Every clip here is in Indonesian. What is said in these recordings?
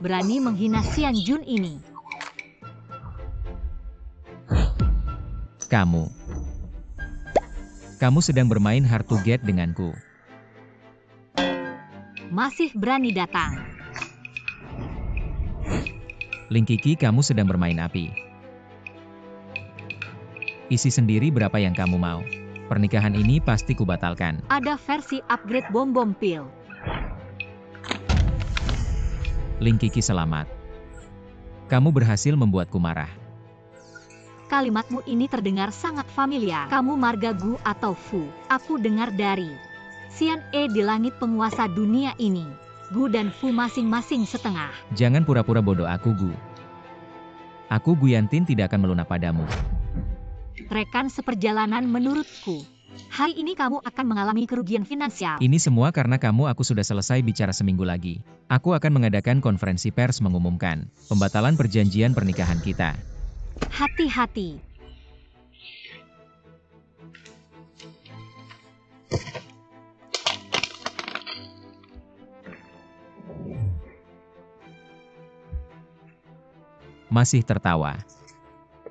berani menghina Xian Jun ini. Kamu sedang bermain hard to get denganku. Masih berani datang. Ling Kiki, kamu sedang bermain api. Isi sendiri berapa yang kamu mau. Pernikahan ini pasti kubatalkan. Ada versi upgrade bom-bom pil. Ling Kiki, selamat. Kamu berhasil membuatku marah. Kalimatmu ini terdengar sangat familiar. Kamu marga Gu atau Fu? Aku dengar dari Xian E di langit penguasa dunia ini. Gu dan Fu masing-masing setengah. Jangan pura-pura bodoh aku, Gu. Aku Gu Yantin tidak akan melunak padamu. Rekan seperjalanan menurutku. Hari ini kamu akan mengalami kerugian finansial. Ini semua karena kamu. Aku sudah selesai bicara seminggu lagi. Aku akan mengadakan konferensi pers mengumumkan pembatalan perjanjian pernikahan kita. Hati-hati. Masih tertawa.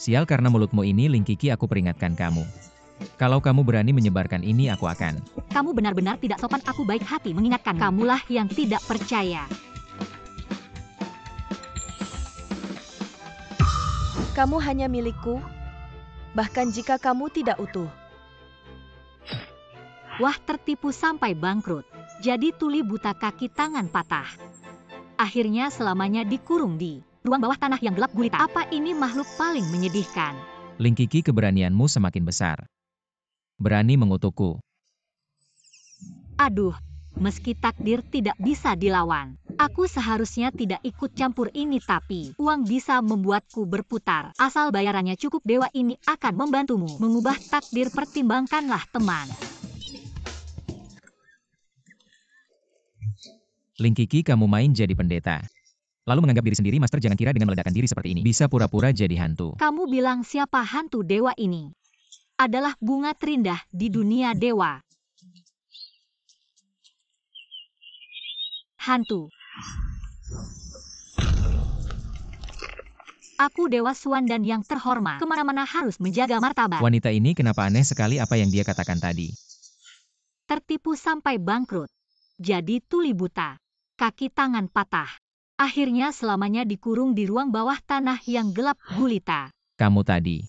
Sial, karena mulutmu ini, Ling Kiki, aku peringatkan kamu. Kalau kamu berani menyebarkan ini, aku akan. Kamu benar-benar tidak sopan. Aku baik hati mengingatkan. Kamulah yang tidak percaya. Kamu hanya milikku, bahkan jika kamu tidak utuh. Wah, tertipu sampai bangkrut. Jadi tuli buta, kaki tangan patah. Akhirnya selamanya dikurung di ruang bawah tanah yang gelap gulita. Apa ini makhluk paling menyedihkan? Ling Kiki, keberanianmu semakin besar. Berani mengutukku. Aduh, meski takdir tidak bisa dilawan. Aku seharusnya tidak ikut campur ini, tapi uang bisa membuatku berputar. Asal bayarannya cukup, dewa ini akan membantumu mengubah takdir. Pertimbangkanlah, teman. Ling Kiki, kamu main jadi pendeta. Lalu menganggap diri sendiri master. Jangan kira dengan meledakkan diri seperti ini bisa pura-pura jadi hantu. Kamu bilang siapa hantu? Dewa ini adalah bunga terindah di dunia dewa. Hantu. Aku Dewa Swan dan yang terhormat. Kemana-mana harus menjaga martabat. Wanita ini kenapa aneh sekali apa yang dia katakan tadi. Tertipu sampai bangkrut. Jadi tuli buta. Kaki tangan patah. Akhirnya selamanya dikurung di ruang bawah tanah yang gelap gulita. Kamu tadi.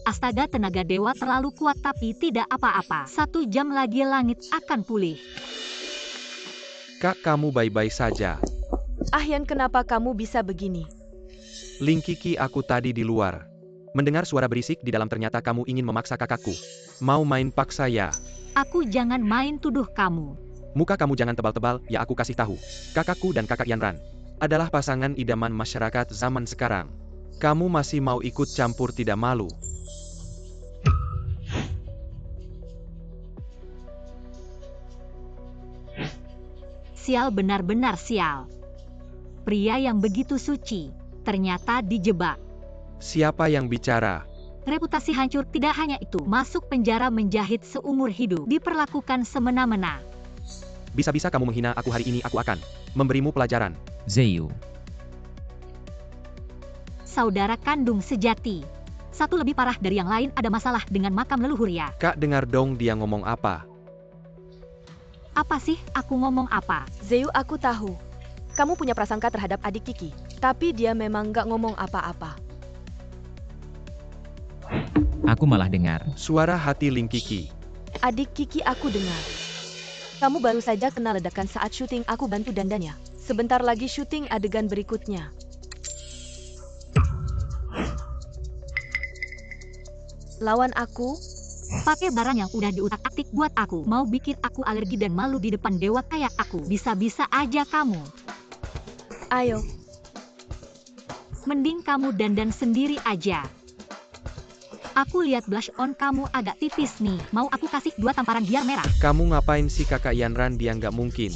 Astaga, tenaga dewa terlalu kuat, tapi tidak apa-apa. 1 jam lagi langit akan pulih. Kak, kamu baik-baik saja. Ahyan, kenapa kamu bisa begini? Ling Kiki, aku tadi di luar. Mendengar suara berisik di dalam, ternyata kamu ingin memaksa kakakku. Mau main paksa ya? Aku jangan main tuduh kamu. Muka kamu jangan tebal-tebal, ya aku kasih tahu. Kakakku dan kakak Yanran adalah pasangan idaman masyarakat zaman sekarang. Kamu masih mau ikut campur, tidak malu? Sial, benar-benar sial. Pria yang begitu suci, ternyata dijebak. Siapa yang bicara? Reputasi hancur. Tidak hanya itu, masuk penjara menjahit seumur hidup, diperlakukan semena-mena. Bisa-bisa kamu menghina aku hari ini, aku akan memberimu pelajaran. Zeyu. Saudara kandung sejati. Satu lebih parah dari yang lain, ada masalah dengan makam leluhur ya. Kak, dengar dong dia ngomong apa. Apa sih, aku ngomong apa? Zeyu, aku tahu. Kamu punya prasangka terhadap adik Kiki. Tapi dia memang gak ngomong apa-apa. Aku malah dengar. Suara hati Ling Kiki. Adik Kiki, aku dengar. Kamu baru saja kena ledakan saat syuting, aku bantu dandannya. Sebentar lagi syuting adegan berikutnya. Lawan aku? Pakai barang yang udah diutak-atik buat aku. Mau bikin aku alergi dan malu di depan dewa kayak aku. Bisa-bisa aja kamu. Ayo. Mending kamu dandan sendiri aja. Aku lihat blush on kamu agak tipis nih. Mau aku kasih 2 tamparan biar merah? Kamu ngapain sih kakak Yanran? Dia nggak mungkin.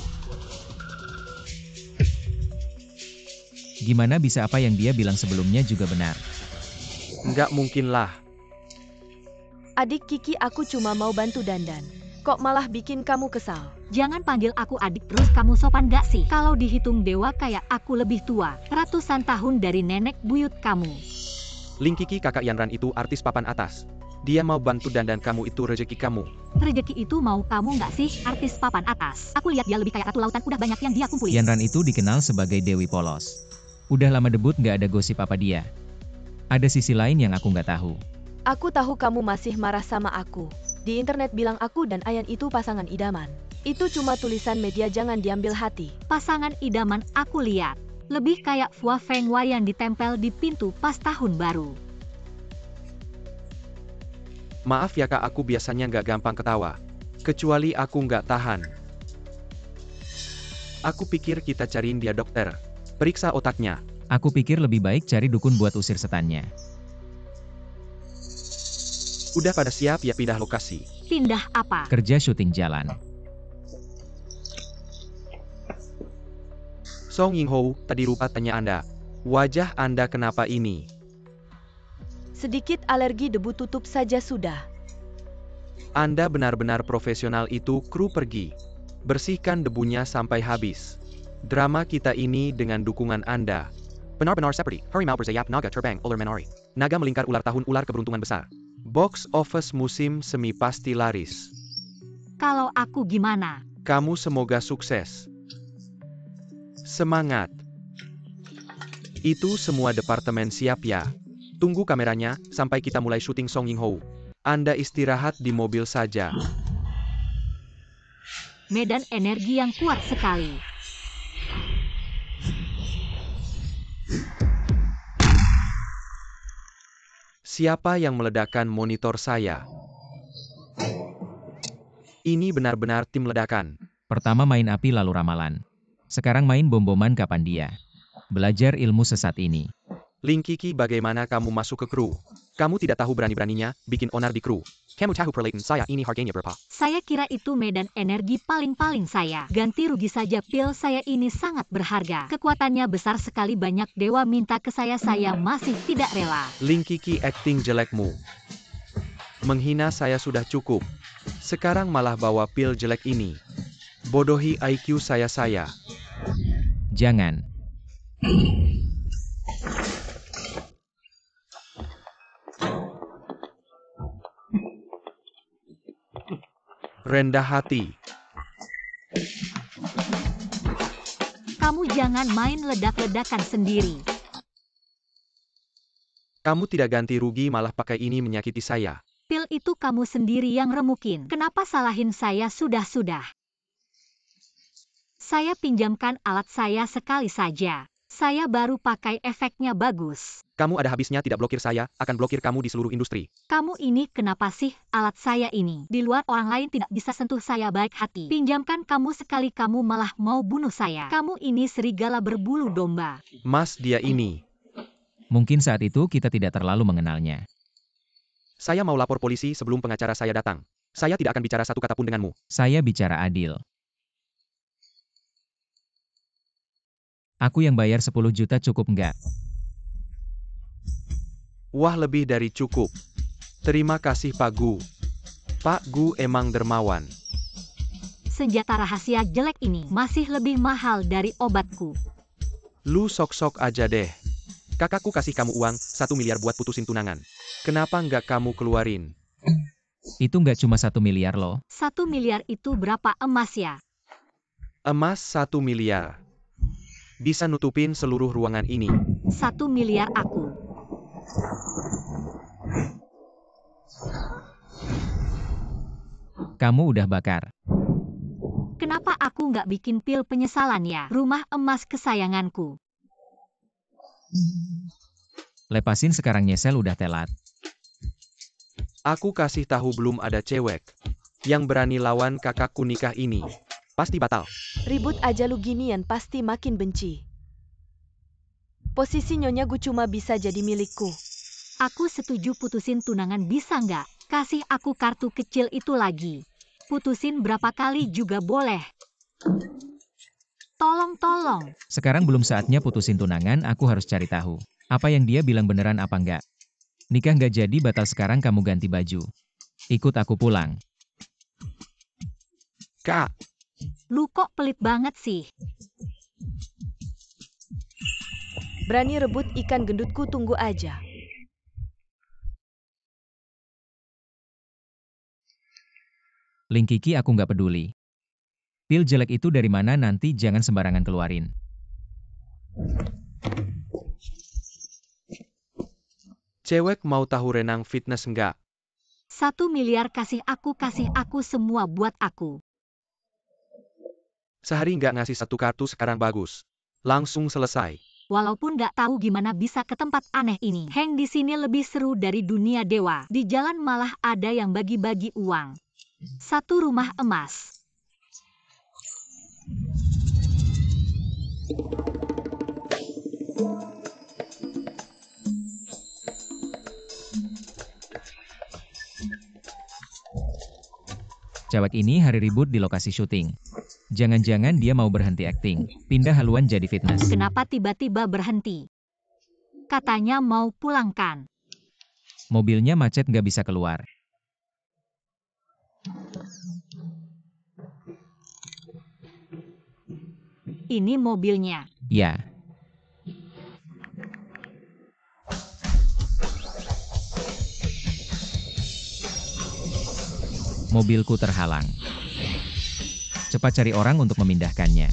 Gimana bisa apa yang dia bilang sebelumnya juga benar? Nggak mungkin lah. Adik Kiki, aku cuma mau bantu Dandan. Kok malah bikin kamu kesal? Jangan panggil aku adik terus, kamu sopan gak sih? Kalau dihitung dewa kayak aku lebih tua, ratusan tahun dari nenek buyut kamu. Ling Kiki, kakak Yanran itu artis papan atas. Dia mau bantu Dandan, kamu itu rezeki kamu. Rezeki itu mau kamu nggak sih, artis papan atas? Aku lihat dia lebih kayak ratu lautan, udah banyak yang dia kumpulin. Yanran itu dikenal sebagai Dewi Polos. Udah lama debut nggak ada gosip apa dia. Ada sisi lain yang aku nggak tahu. Aku tahu kamu masih marah sama aku. Di internet bilang aku dan Ayan itu pasangan idaman. Itu cuma tulisan media, jangan diambil hati. Pasangan idaman aku lihat. Lebih kayak Fua Feng Wei yang ditempel di pintu pas tahun baru. Maaf ya kak, aku biasanya nggak gampang ketawa. Kecuali aku nggak tahan. Aku pikir kita cariin dia dokter. Periksa otaknya. Aku pikir lebih baik cari dukun buat usir setannya. Udah pada siap ya pindah lokasi? Pindah apa? Kerja syuting jalan. Song Ying-ho, tadi rupa tanya Anda. Wajah Anda kenapa ini? Sedikit alergi debu, tutup saja sudah. Anda benar-benar profesional itu, kru pergi. Bersihkan debunya sampai habis. Drama kita ini dengan dukungan Anda. Benar-benar seperti Harimau Bersayap Naga Terbang Ular Menari. Naga melingkar ular tahun ular keberuntungan besar. Box office musim semi pasti laris. Kalau aku gimana? Kamu semoga sukses. Semangat. Itu semua departemen siap ya. Tunggu kameranya, sampai kita mulai syuting Song Ying-ho. Anda istirahat di mobil saja. Medan energi yang kuat sekali. Siapa yang meledakkan monitor saya? Ini benar-benar tim ledakan. Pertama main api lalu ramalan. Sekarang main bom-boman, kapan dia belajar ilmu sesat ini? Ling Kiki, bagaimana kamu masuk ke kru? Kamu tidak tahu berani-beraninya bikin onar di kru. Kamu tahu peralatan saya ini harganya berapa? Saya kira itu medan energi paling-paling saya. Ganti rugi saja, pil saya ini sangat berharga. Kekuatannya besar sekali, banyak dewa minta ke saya masih tidak rela. Ling Kiki, acting jelekmu. Menghina saya sudah cukup. Sekarang malah bawa pil jelek ini. Bodohi IQ saya. Jangan. Rendah hati. Kamu jangan main ledak-ledakan sendiri. Kamu tidak ganti rugi, malah pakai ini menyakiti saya. Pil itu kamu sendiri yang remukin. Kenapa salahin saya? Sudah. Saya pinjamkan alat saya sekali saja. Saya baru pakai, efeknya bagus. Kamu ada habisnya tidak blokir saya, akan blokir kamu di seluruh industri. Kamu ini kenapa sih? Alat saya ini di luar orang lain tidak bisa sentuh, saya baik hati. Pinjamkan kamu sekali, kamu malah mau bunuh saya. Kamu ini serigala berbulu domba. Mas, dia ini. Mungkin saat itu kita tidak terlalu mengenalnya. Saya mau lapor polisi sebelum pengacara saya datang. Saya tidak akan bicara satu kata pun denganmu. Saya bicara adil. Aku yang bayar 10 juta cukup nggak? Wah, lebih dari cukup. Terima kasih Pak Gu. Pak Gu emang dermawan. Senjata rahasia jelek ini masih lebih mahal dari obatku. Lu sok-sok aja deh. Kakakku kasih kamu uang 1 miliar buat putusin tunangan. Kenapa nggak kamu keluarin? Itu nggak cuma 1 miliar loh. 1 miliar itu berapa emas ya? Emas 1 miliar. Bisa nutupin seluruh ruangan ini. 1 miliar aku. Kamu udah bakar. Kenapa aku nggak bikin pil penyesalan ya? Rumah emas kesayanganku. Lepasin sekarang, nyesel udah telat. Aku kasih tahu belum ada cewek yang berani lawan kakakku nikah ini. Pasti batal. Ribut aja lu ginian, pasti makin benci. Posisi Nyonya Gu cuma bisa jadi milikku. Aku setuju putusin tunangan, bisa nggak? Kasih aku kartu kecil itu lagi. Putusin berapa kali juga boleh. Tolong. Sekarang belum saatnya putusin tunangan, aku harus cari tahu. Apa yang dia bilang beneran apa enggak? Nikah nggak jadi batal, sekarang kamu ganti baju. Ikut aku pulang. Kak, Lu kok pelit banget sih? Berani rebut ikan gendutku, tunggu aja. Link Kiki aku nggak peduli. Pil jelek itu dari mana, nanti jangan sembarangan keluarin. cewek mau tahu renang fitness nggak? 1 miliar kasih aku semua buat aku. Sehari nggak ngasih 1 kartu, sekarang bagus. Langsung selesai. Walaupun nggak tahu gimana bisa ke tempat aneh ini. Heng, di sini lebih seru dari dunia dewa. Di jalan malah ada yang bagi-bagi uang. 1 rumah emas. Cewek ini hari ribut di lokasi syuting. Jangan-jangan dia mau berhenti akting, pindah haluan jadi fitness. Kenapa tiba-tiba berhenti? Katanya mau pulang kan? Mobilnya macet nggak bisa keluar. Ini mobilnya. Ya. Mobilku terhalang. Cepat cari orang untuk memindahkannya.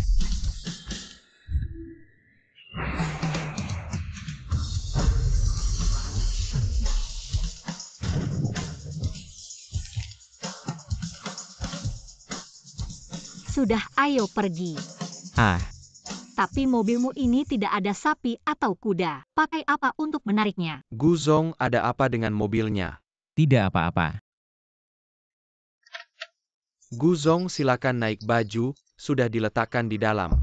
Sudah, ayo pergi. Ah, Tapi mobilmu ini tidak ada sapi atau kuda. Pakai apa untuk menariknya? Guzong, ada apa dengan mobilnya? tidak apa-apa. Guzong, silakan naik, baju sudah diletakkan di dalam.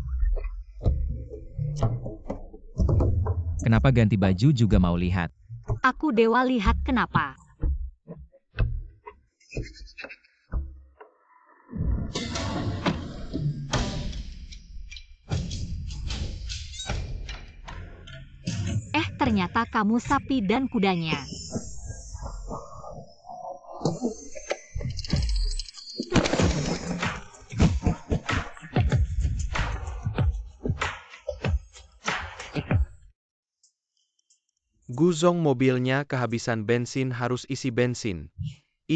Kenapa ganti baju juga mau lihat? Aku dewa, lihat kenapa. Ternyata kamu sapi dan kudanya. Guzong, mobilnya kehabisan bensin, harus isi bensin.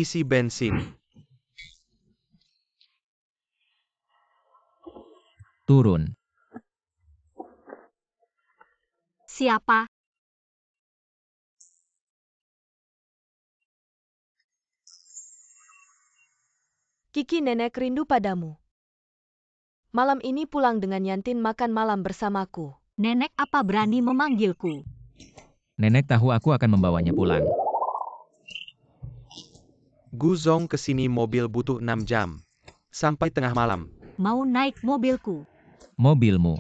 Isi bensin. Turun. Siapa? Kiki, nenek rindu padamu. Malam ini pulang dengan Yantin makan malam bersamaku. Nenek apa berani memanggilku? Nenek tahu aku akan membawanya pulang. Guzong, kesini, mobil butuh 6 jam. Sampai tengah malam. Mau naik mobilku? Mobilmu.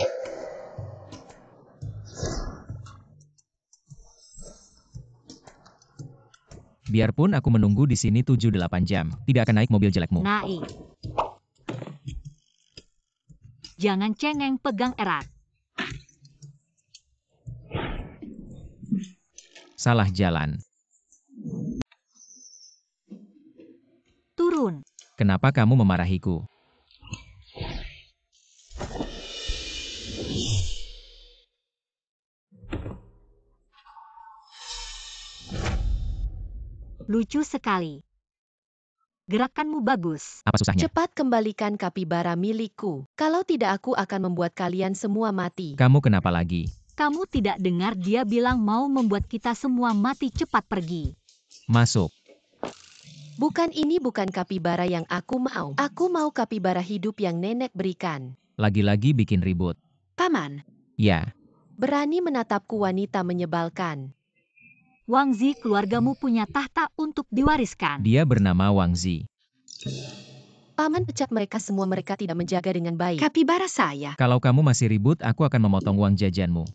Biarpun aku menunggu di sini 7-8 jam, tidak akan naik mobil jelekmu. Naik. Jangan cengeng, pegang erat. Salah jalan. Turun. Kenapa kamu memarahiku? Lucu sekali. Gerakanmu bagus. Apa susahnya? Cepat kembalikan kapibara milikku. Kalau tidak, aku akan membuat kalian semua mati. Kamu kenapa lagi? Kamu tidak dengar dia bilang mau membuat kita semua mati, cepat pergi. Masuk. Bukan, ini bukan kapibara yang aku mau. Aku mau kapibara hidup yang nenek berikan. Lagi-lagi bikin ribut. Paman, Ya, berani menatapku, wanita menyebalkan. Wangzi, keluargamu punya tahta untuk diwariskan. dia bernama Wangzi. Paman, pecat mereka semua, mereka tidak menjaga dengan baik kapibara saya. Kalau kamu masih ribut, aku akan memotong uang jajanmu.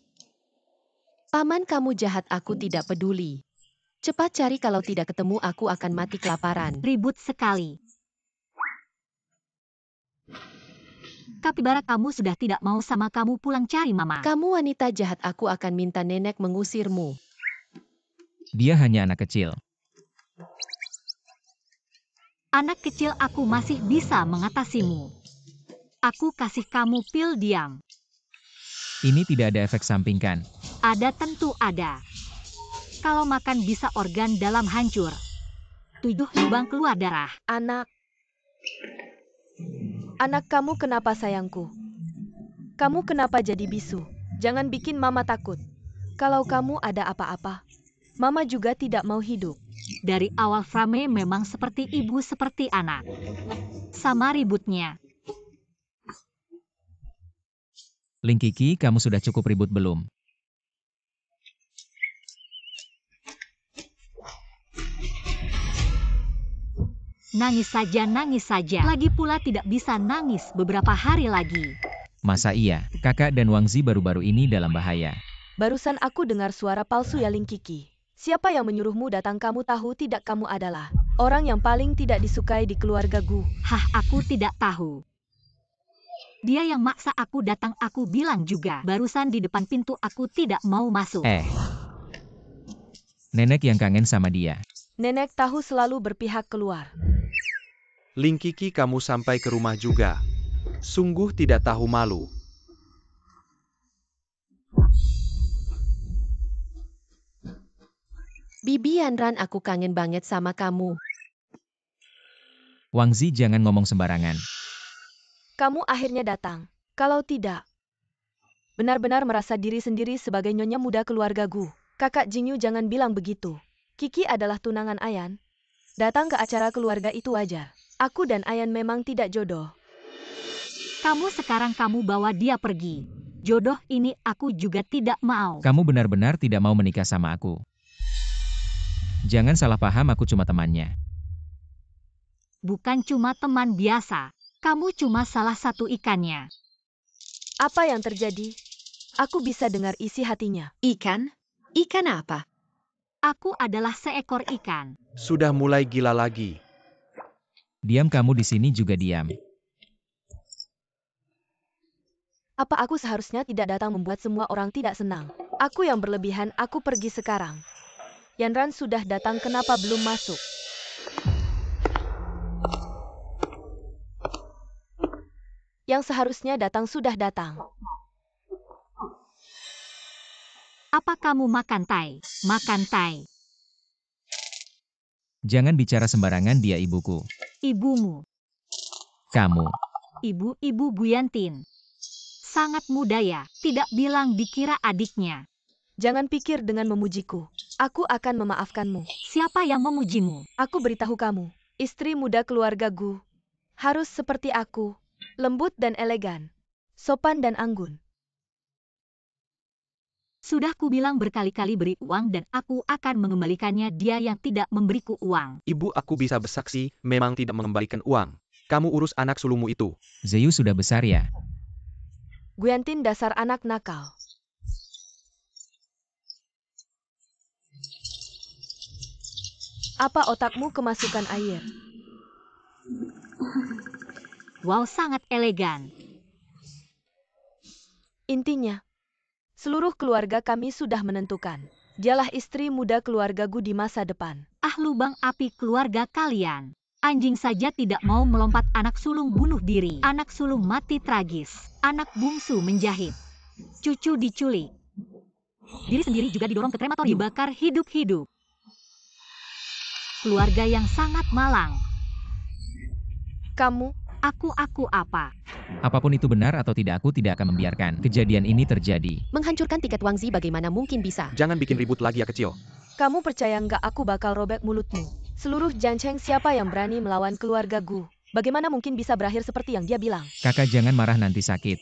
Paman, kamu jahat, aku tidak peduli. Cepat cari, kalau tidak ketemu aku akan mati kelaparan. Ribut sekali. Kapibara kamu sudah tidak mau sama kamu pulang cari mama. Kamu wanita jahat, aku akan minta nenek mengusirmu. Dia hanya anak kecil. Anak kecil, aku masih bisa mengatasimu. Aku kasih kamu pil diam. Ini tidak ada efek samping kan? Ada, tentu ada. Kalau makan bisa organ dalam hancur. 7 lubang keluar darah. Anak kamu kenapa sayangku? Kamu kenapa jadi bisu? Jangan bikin mama takut. Kalau kamu ada apa-apa, mama juga tidak mau hidup. Dari awal Frame memang seperti ibu seperti anak. Sama ributnya. Ling Kiki, kamu sudah cukup ribut belum? Nangis saja. Lagi pula tidak bisa nangis beberapa hari lagi. Masa iya? Kakak dan Wangzi baru-baru ini dalam bahaya. Barusan aku dengar suara palsu ya, Ling Kiki. Siapa yang menyuruhmu datang? Kamu tahu tidak kamu adalah orang yang paling tidak disukai di keluarga Gu. Hah, aku tidak tahu. Dia yang maksa aku datang, aku bilang juga. Barusan di depan pintu aku tidak mau masuk. Nenek yang kangen sama dia. Nenek tahu selalu berpihak keluar. Ling Kiki, kamu sampai ke rumah juga. Sungguh tidak tahu malu. Bibi Yanran, aku kangen banget sama kamu. Wangzi, jangan ngomong sembarangan. Kamu akhirnya datang. Kalau tidak, benar-benar merasa diri sendiri sebagai nyonya muda keluarga Gu. Kakak Jingyu, jangan bilang begitu. Kiki adalah tunangan Ayan. Datang ke acara keluarga itu wajar. Aku dan Ayan memang tidak jodoh. Sekarang kamu bawa dia pergi. Jodoh ini aku juga tidak mau. Kamu benar-benar tidak mau menikah sama aku. Jangan salah paham, aku cuma temannya. Bukan cuma teman biasa. Kamu cuma salah satu ikannya. Apa yang terjadi? Aku bisa dengar isi hatinya. Ikan? Ikan apa? Aku adalah seekor ikan. Sudah mulai gila lagi. Diam, kamu di sini juga diam. Apa aku seharusnya tidak datang membuat semua orang tidak senang? Aku yang berlebihan, aku pergi sekarang. Yanran sudah datang, kenapa belum masuk? Yang seharusnya datang sudah datang. Apa kamu makan tai? Makan tai. Jangan bicara sembarangan, dia ibuku. Ibumu. Kamu. Ibu Buyantin. Sangat muda ya, tidak bilang dikira adiknya. Jangan pikir dengan memujiku. Aku akan memaafkanmu. Siapa yang memujimu? Aku beritahu kamu, istri muda keluarga Gu harus seperti aku, lembut dan elegan, sopan dan anggun. Sudah kubilang berkali-kali beri uang dan aku akan mengembalikannya. Dia yang tidak memberiku uang. Ibu, aku bisa bersaksi, memang tidak mengembalikan uang. Kamu urus anak sulungmu itu. Zeyu sudah besar ya? Guyantin, dasar anak nakal. Apa otakmu kemasukan air? Wow, sangat elegan. Intinya, seluruh keluarga kami sudah menentukan. Dialah istri muda keluarga Gu di masa depan. Ah, lubang api keluarga kalian. Anjing saja tidak mau melompat. Anak sulung bunuh diri. Anak sulung mati tragis. Anak bungsu menjahit. Cucu diculik. Diri sendiri juga didorong ke krematorium. Dibakar hidup-hidup. Keluarga yang sangat malang. Kamu, Aku apa? Apapun itu benar atau tidak, aku tidak akan membiarkan kejadian ini terjadi. Menghancurkan tiket Wangzi bagaimana mungkin bisa? Jangan bikin ribut lagi ya kecil. kamu percaya nggak aku bakal robek mulutmu? Seluruh Jancheng, siapa yang berani melawan keluarga Gu? Bagaimana mungkin bisa berakhir seperti yang dia bilang? Kakak jangan marah, nanti sakit.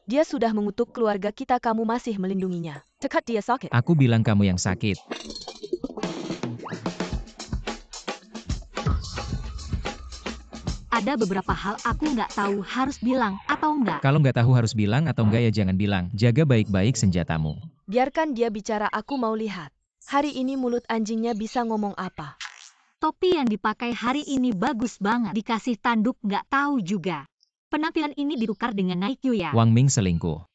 Dia sudah mengutuk keluarga kita, kamu masih melindunginya. Cekat dia sakit. Aku bilang kamu yang sakit. Ada beberapa hal aku nggak tahu harus bilang atau nggak. Kalau nggak tahu harus bilang atau nggak ya jangan bilang. Jaga baik-baik senjatamu. Biarkan dia bicara, aku mau lihat. Hari ini mulut anjingnya bisa ngomong apa. Topi yang dipakai hari ini bagus banget. Dikasih tanduk nggak tahu juga. Penampilan ini ditukar dengan Naikyu ya. Wang Ming selingkuh.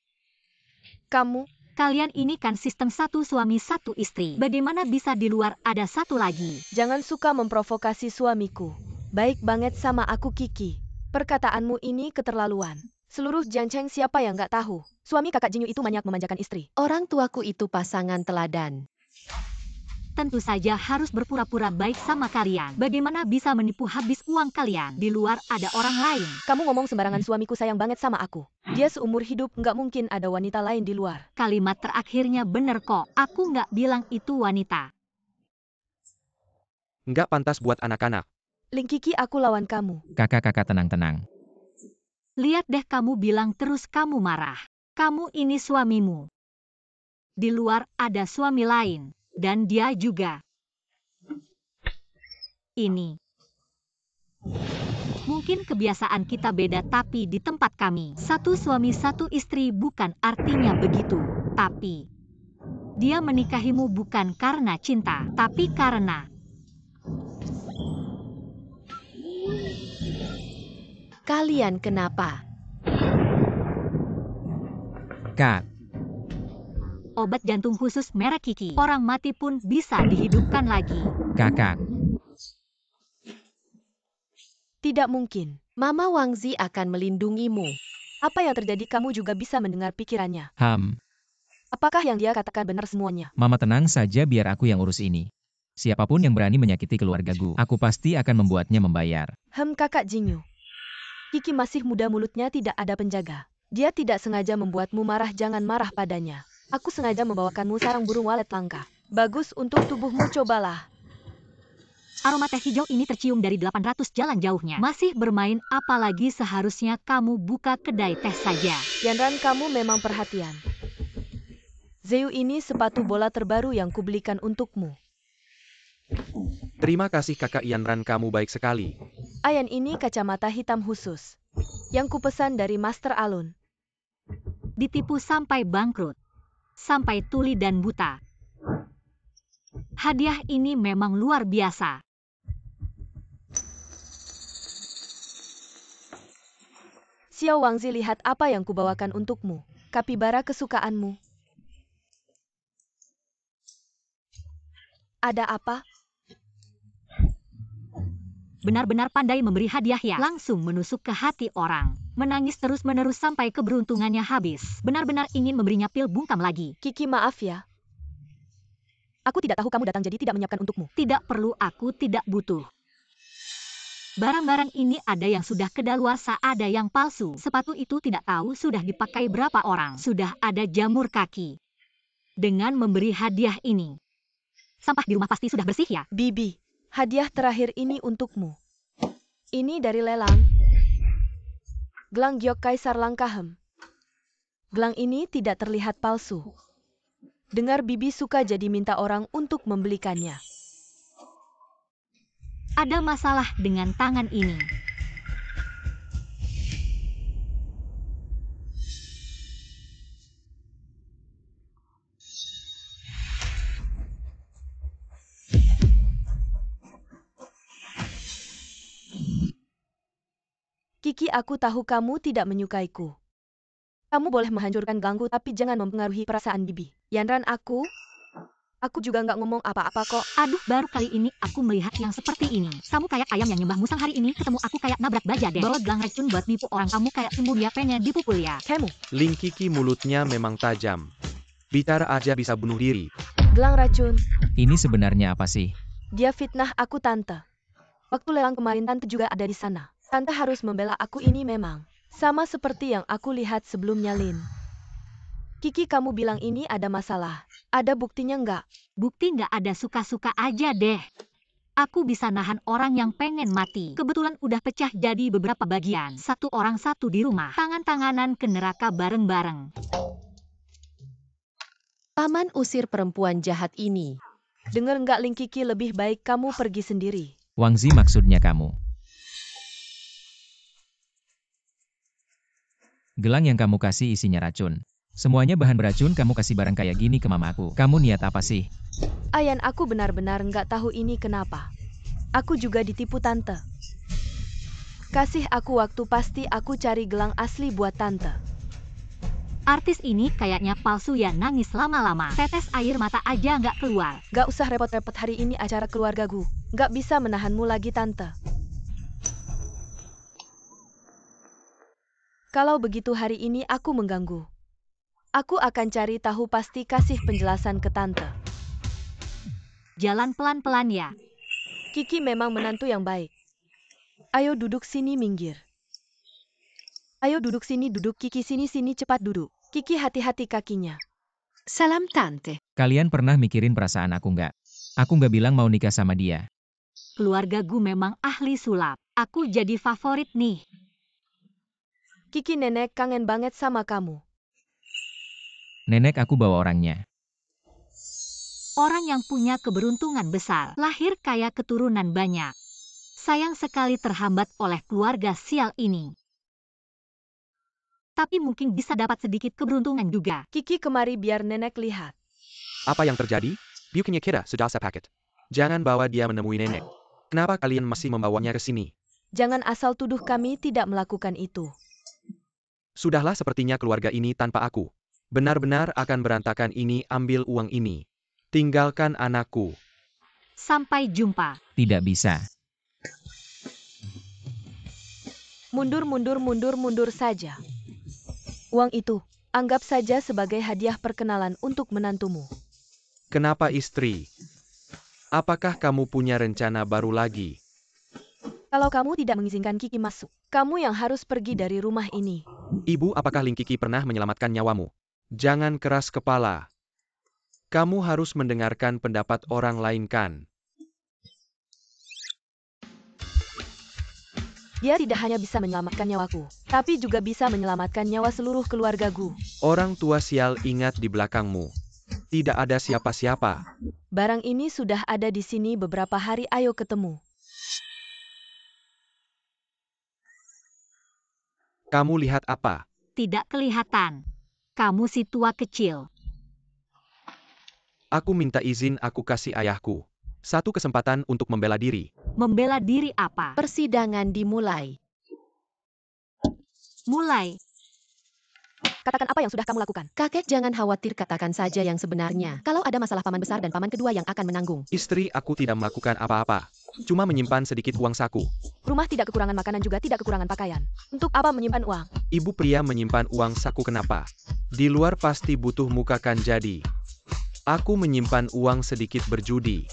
Kalian ini kan sistem satu suami satu istri. Bagaimana bisa di luar ada satu lagi? Jangan suka memprovokasi suamiku. Baik banget sama aku Kiki. Perkataanmu ini keterlaluan. Seluruh Jiangcheng siapa yang nggak tahu? Suami kakak Jinyu itu banyak memanjakan istri. Orang tuaku itu pasangan teladan. Tentu saja harus berpura-pura baik sama kalian. Bagaimana bisa menipu habis uang kalian? Di luar ada orang lain. Kamu ngomong sembarangan, suamiku sayang banget sama aku. Dia seumur hidup nggak mungkin ada wanita lain di luar. Kalimat terakhirnya bener kok. Aku nggak bilang itu wanita. Nggak pantas buat anak-anak. Ling Kiki, aku lawan kamu. Kakak-kakak tenang-tenang. Lihat deh, kamu bilang terus kamu marah. Kamu ini suamimu. Di luar ada suami lain. Dan dia juga. Ini. Mungkin kebiasaan kita beda, tapi di tempat kami, satu suami satu istri bukan artinya begitu. Tapi, dia menikahimu bukan karena cinta, tapi karena... Kalian kenapa? Kak, Obat jantung khusus merek Kiki. Orang mati pun bisa dihidupkan lagi. kakak. Tidak mungkin. Mama Wangzi akan melindungimu. Apa yang terjadi, kamu juga bisa mendengar pikirannya. Apakah yang dia katakan benar semuanya? Mama tenang saja, biar aku yang urus ini. Siapapun yang berani menyakiti keluargaku, aku pasti akan membuatnya membayar. Kakak Jinyu. Kiki masih muda, mulutnya tidak ada penjaga. Dia tidak sengaja membuatmu marah, jangan marah padanya. Aku sengaja membawakanmu sarang burung walet langka. Bagus untuk tubuhmu, cobalah. Aroma teh hijau ini tercium dari 800 jalan jauhnya. Masih bermain, apalagi seharusnya kamu buka kedai teh saja. Yanran, kamu memang perhatian. Zeu, ini sepatu bola terbaru yang kubelikan untukmu. Terima kasih kakak Yanran, kamu baik sekali. Ayan, ini kacamata hitam khusus. Yang kupesan dari Master Alun. Ditipu sampai bangkrut. Sampai tuli dan buta. Hadiah ini memang luar biasa. Xiao Wangzi, lihat apa yang kubawakan untukmu. Kapibara kesukaanmu. Ada apa? Benar-benar pandai memberi hadiah ya. Langsung menusuk ke hati orang. Menangis terus-menerus sampai keberuntungannya habis. Benar-benar ingin memberinya pil bungkam lagi. Kiki, maaf ya. Aku tidak tahu kamu datang, jadi tidak menyiapkan untukmu. Tidak perlu, aku tidak butuh. Barang-barang ini ada yang sudah kedaluarsa, ada yang palsu. Sepatu itu tidak tahu sudah dipakai berapa orang. Sudah ada jamur kaki. Dengan memberi hadiah ini, sampah di rumah pasti sudah bersih ya? Bibi, hadiah terakhir ini untukmu. Ini dari lelang. Gelang giok Kaisar Langkahem. Gelang ini tidak terlihat palsu. Dengar Bibi suka jadi minta orang untuk membelikannya. Ada masalah dengan tangan ini. Kiki, aku tahu kamu tidak menyukaiku. Kamu boleh menghancurkan gelangku, tapi jangan mempengaruhi perasaan Bibi. Yanran, aku juga nggak ngomong apa-apa kok. Aduh, baru kali ini aku melihat yang seperti ini. Kamu kayak ayam yang nyembah musang, hari ini ketemu aku kayak nabrak baja deh. Bawa gelang racun buat nipu orang, kamu kayak timbul dia pengen dipukul ya. Kamu. Ling Kiki mulutnya memang tajam. Bicara aja bisa bunuh diri. Gelang racun. Ini sebenarnya apa sih? Dia fitnah aku, Tante. Waktu lelang kemarin Tante juga ada di sana. Tante harus membela aku, ini memang sama seperti yang aku lihat sebelumnya, Lin. Kiki, kamu bilang ini ada masalah. Ada buktinya nggak? Bukti nggak ada, suka-suka aja deh. Aku bisa nahan orang yang pengen mati. Kebetulan udah pecah jadi beberapa bagian. Satu orang satu di rumah. Tangan-tanganan ke neraka bareng-bareng. Paman usir perempuan jahat ini. Dengar nggak, Ling Kiki, lebih baik kamu pergi sendiri. Wangzi, maksudnya kamu. Gelang yang kamu kasih isinya racun. Semuanya bahan beracun, kamu kasih barang kayak gini ke mamaku. Kamu niat apa sih? Ayan, aku benar-benar nggak tahu ini kenapa. Aku juga ditipu, Tante. Kasih aku waktu, pasti aku cari gelang asli buat tante. Artis ini kayaknya palsu ya, nangis lama-lama. Tetes air mata aja nggak keluar. Gak usah repot-repot, hari ini acara keluarga gue. Gak bisa menahanmu lagi tante. Kalau begitu hari ini aku mengganggu. Aku akan cari tahu, pasti kasih penjelasan ke tante. Jalan pelan-pelan ya. Kiki memang menantu yang baik. Ayo duduk sini, minggir. Ayo duduk sini, duduk. Kiki sini cepat duduk. Kiki hati-hati kakinya. Salam tante. Kalian pernah mikirin perasaan aku nggak? Aku nggak bilang mau nikah sama dia. Keluarga gue memang ahli sulap. Aku jadi favorit nih. Kiki, nenek kangen banget sama kamu. Nenek aku bawa orangnya. Orang yang punya keberuntungan besar, lahir kaya, keturunan banyak. Sayang sekali terhambat oleh keluarga sial ini. Tapi mungkin bisa dapat sedikit keberuntungan juga. Kiki kemari biar nenek lihat. Apa yang terjadi? Bukannya kita sudah sepakat. Jangan bawa dia menemui nenek. Kenapa kalian masih membawanya ke sini? Jangan asal tuduh kami tidak melakukan itu. Sudahlah, sepertinya keluarga ini tanpa aku benar-benar akan berantakan. Ini, ambil uang ini. Tinggalkan anakku. Sampai jumpa. Tidak bisa. Mundur saja. Uang itu, anggap saja sebagai hadiah perkenalan untuk menantumu. Kenapa istri? Apakah kamu punya rencana baru lagi? Kalau kamu tidak mengizinkan Kiki masuk, kamu yang harus pergi dari rumah ini. Ibu, apakah Ling Kiki pernah menyelamatkan nyawamu? Jangan keras kepala. Kamu harus mendengarkan pendapat orang lain kan? Dia tidak hanya bisa menyelamatkan nyawaku, tapi juga bisa menyelamatkan nyawa seluruh keluargaku. Orang tua sial, ingat di belakangmu. Tidak ada siapa-siapa. Barang ini sudah ada di sini beberapa hari, ayo ketemu. Kamu lihat apa? Tidak kelihatan. Kamu si tua kecil. Aku minta izin, aku kasih ayahku satu kesempatan untuk membela diri. Membela diri apa? Persidangan dimulai. Mulai. Katakan apa yang sudah kamu lakukan. Kakek jangan khawatir, katakan saja yang sebenarnya. Kalau ada masalah, paman besar dan paman kedua yang akan menanggung. Istri, aku tidak melakukan apa-apa. Cuma menyimpan sedikit uang saku. Rumah tidak kekurangan makanan, juga tidak kekurangan pakaian. Untuk apa menyimpan uang? Ibu pria menyimpan uang saku kenapa? Di luar pasti butuh muka kan jadi. Aku menyimpan uang sedikit berjudi.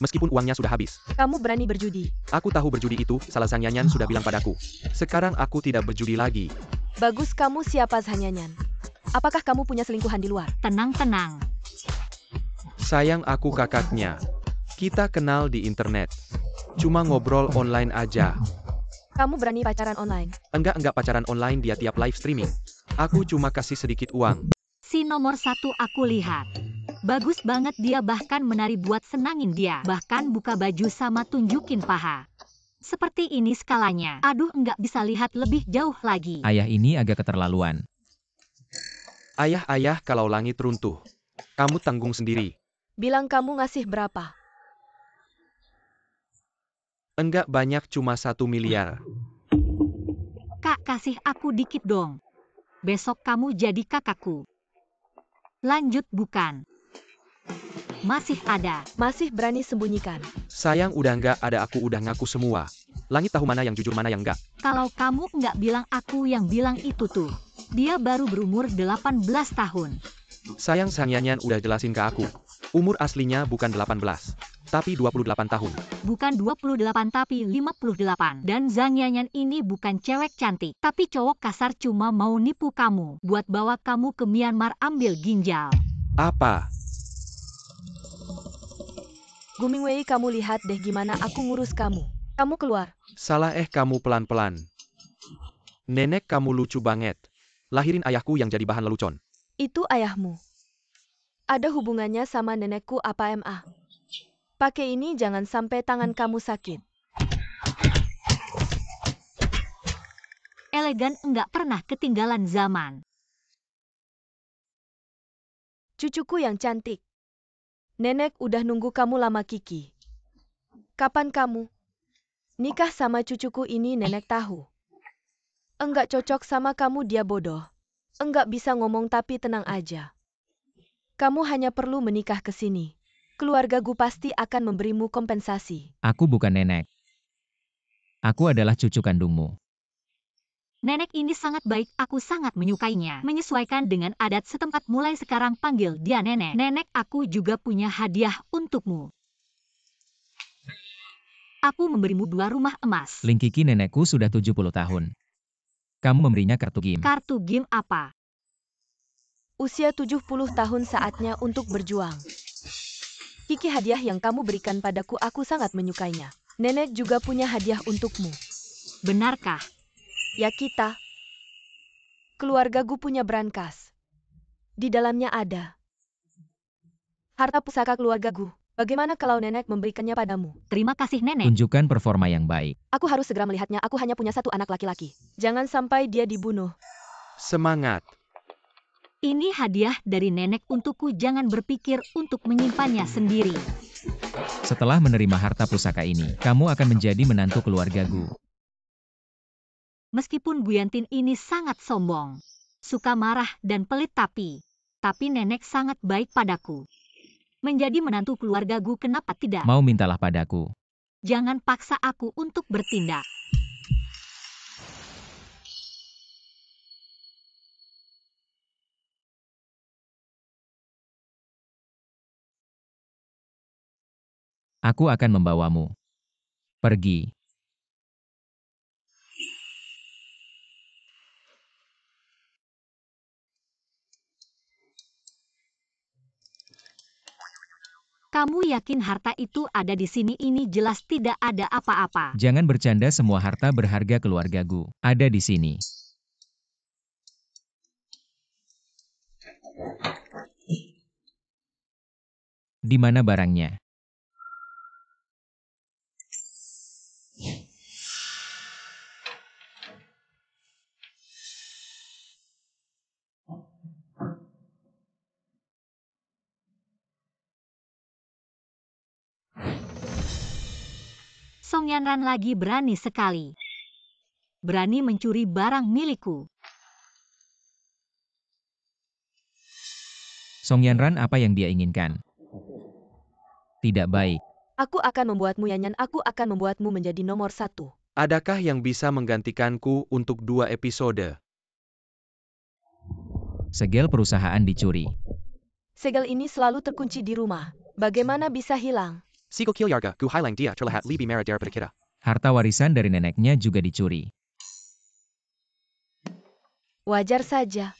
Meskipun uangnya sudah habis. Kamu berani berjudi. Aku tahu berjudi itu, salah Sang Nyanyan sudah bilang padaku. Sekarang aku tidak berjudi lagi. Bagus, kamu siapa Nyanyan? Apakah kamu punya selingkuhan di luar? Tenang. Sayang, aku kakaknya. Kita kenal di internet. Cuma ngobrol online aja. Kamu berani pacaran online? Enggak pacaran online, dia tiap live streaming. Aku cuma kasih sedikit uang. Si nomor 1 aku lihat. Bagus banget dia, bahkan menari buat senangin dia. Bahkan buka baju sama tunjukin paha. Seperti ini skalanya. Aduh, nggak bisa lihat lebih jauh lagi. Ayah ini agak keterlaluan. Ayah, kalau langit runtuh, kamu tanggung sendiri. Bilang kamu ngasih berapa? Enggak banyak, cuma 1 miliar. Kak, kasih aku dikit dong. Besok kamu jadi kakakku. Lanjut bukan? Masih ada. Masih berani sembunyikan. Sayang, udah enggak ada, aku udah ngaku semua. Langit tahu mana yang jujur, mana yang enggak. Kalau kamu nggak bilang, aku yang bilang itu tuh. Dia baru berumur 18 tahun. Sayang, Sang Nyanyan udah jelasin ke aku. Umur aslinya bukan 18, tapi 28 tahun. Bukan 28 tapi 58. Dan Zhang Yanyan ini bukan cewek cantik, tapi cowok kasar, cuma mau nipu kamu. Buat bawa kamu ke Myanmar ambil ginjal. Apa? Gumingwei, kamu lihat deh gimana aku ngurus kamu. Kamu keluar. Salah, kamu pelan-pelan. Nenek kamu lucu banget. Lahirin ayahku yang jadi bahan lelucon. Itu ayahmu. Ada hubungannya sama nenekku apa Ma? Pakai ini jangan sampai tangan kamu sakit. Elegan, nggak pernah ketinggalan zaman. Cucuku yang cantik. Nenek udah nunggu kamu lama, Kiki. Kapan kamu? Nikah sama cucuku ini nenek tahu. Enggak cocok sama kamu, dia bodoh. Enggak bisa ngomong tapi tenang aja. Kamu hanya perlu menikah ke sini. Keluarga Gu pasti akan memberimu kompensasi. Aku bukan nenek. Aku adalah cucu kandungmu. Nenek ini sangat baik, aku sangat menyukainya. Menyesuaikan dengan adat setempat, mulai sekarang panggil dia nenek. Nenek, aku juga punya hadiah untukmu. Aku memberimu 2 rumah emas. Ling Kiki, nenekku sudah 70 tahun. Kamu memberinya kartu game. Kartu game apa? Usia 70 tahun, saatnya untuk berjuang. Kiki, hadiah yang kamu berikan padaku, aku sangat menyukainya. Nenek juga punya hadiah untukmu. Benarkah? Ya, kita. Keluarga Gu punya brankas. Di dalamnya ada harta pusaka keluarga Gu. Bagaimana kalau nenek memberikannya padamu? Terima kasih, Nenek. Tunjukkan performa yang baik. Aku harus segera melihatnya, aku hanya punya 1 anak laki-laki. Jangan sampai dia dibunuh. Semangat. Ini hadiah dari nenek untukku, jangan berpikir untuk menyimpannya sendiri. Setelah menerima harta pusaka ini, kamu akan menjadi menantu keluarga Gu. Meskipun Bu Yantin ini sangat sombong, suka marah dan pelit, tapi nenek sangat baik padaku. Menjadi menantu keluarga Gu, kenapa tidak? Mau mintalah padaku. Jangan paksa aku untuk bertindak. Aku akan membawamu pergi. Kamu yakin harta itu ada di sini? Ini jelas tidak ada apa-apa. Jangan bercanda, semua harta berharga keluarga Gu ada di sini. Di mana barangnya? Song Yanran lagi berani sekali. Berani mencuri barang milikku. Song Yanran, apa yang dia inginkan? Tidak baik. Aku akan membuatmu, Yanyan, aku akan membuatmu menjadi nomor 1. Adakah yang bisa menggantikanku untuk 2 episode? Segel perusahaan dicuri. Segel ini selalu terkunci di rumah. Bagaimana bisa hilang? Sigo Kilyarga, Gu Hilang Dia terlihat lebih merah daripada kita. Harta warisan dari neneknya juga dicuri. Wajar saja.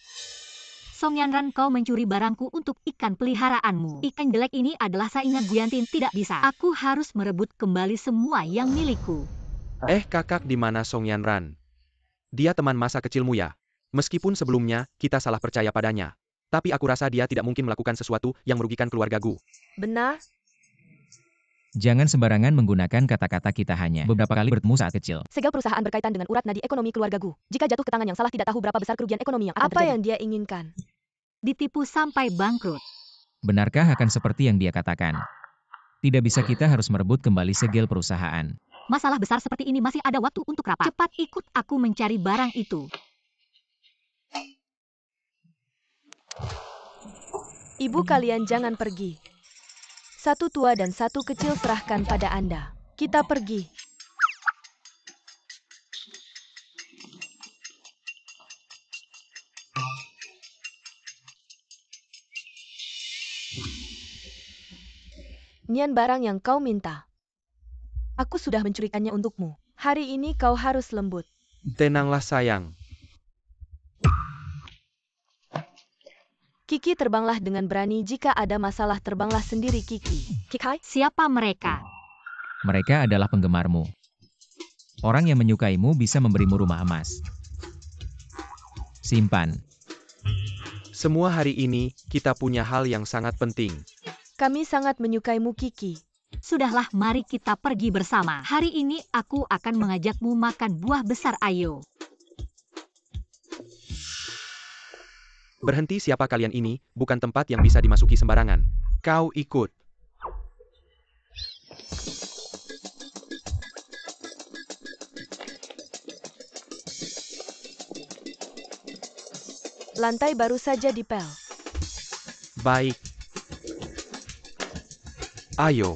Song Yanran, kau mencuri barangku untuk ikan peliharaanmu. Ikan jelek ini adalah saingan Bu Yantin, tidak bisa. Aku harus merebut kembali semua yang milikku. Kakak, di mana Song Yanran? Dia teman masa kecilmu ya? Meskipun sebelumnya kita salah percaya padanya. Tapi aku rasa dia tidak mungkin melakukan sesuatu yang merugikan keluarga Gu. Benar? Jangan sembarangan menggunakan kata-kata, kita hanya beberapa kali bertemu saat kecil. Segel perusahaan berkaitan dengan urat nadi ekonomi keluarga Gu. Jika jatuh ke tangan yang salah, tidak tahu berapa besar kerugian ekonomi yang akan terjadi. Apa yang dia inginkan? Ditipu sampai bangkrut. Benarkah akan seperti yang dia katakan? Tidak bisa, kita harus merebut kembali segel perusahaan. Masalah besar seperti ini masih ada waktu untuk rapat. Cepat ikut aku mencari barang itu. Ibu kalian jangan pergi. 1 tua dan 1 kecil serahkan pada Anda. Kita pergi. Nian, barang yang kau minta. Aku sudah mencurikannya untukmu. Hari ini kau harus lembut. Tenanglah sayang. Kiki, terbanglah dengan berani. Jika ada masalah, terbanglah sendiri, Kiki. Kikai? Siapa mereka? Mereka adalah penggemarmu. Orang yang menyukaimu bisa memberimu rumah emas. Simpan. Semua hari ini, kita punya hal yang sangat penting. Kami sangat menyukaimu, Kiki. Sudahlah, mari kita pergi bersama. Hari ini aku akan mengajakmu makan buah besar, ayo. Berhenti, siapa kalian ini? Bukan tempat yang bisa dimasuki sembarangan. Kau ikut. Lantai baru saja dipel. Baik. Ayo.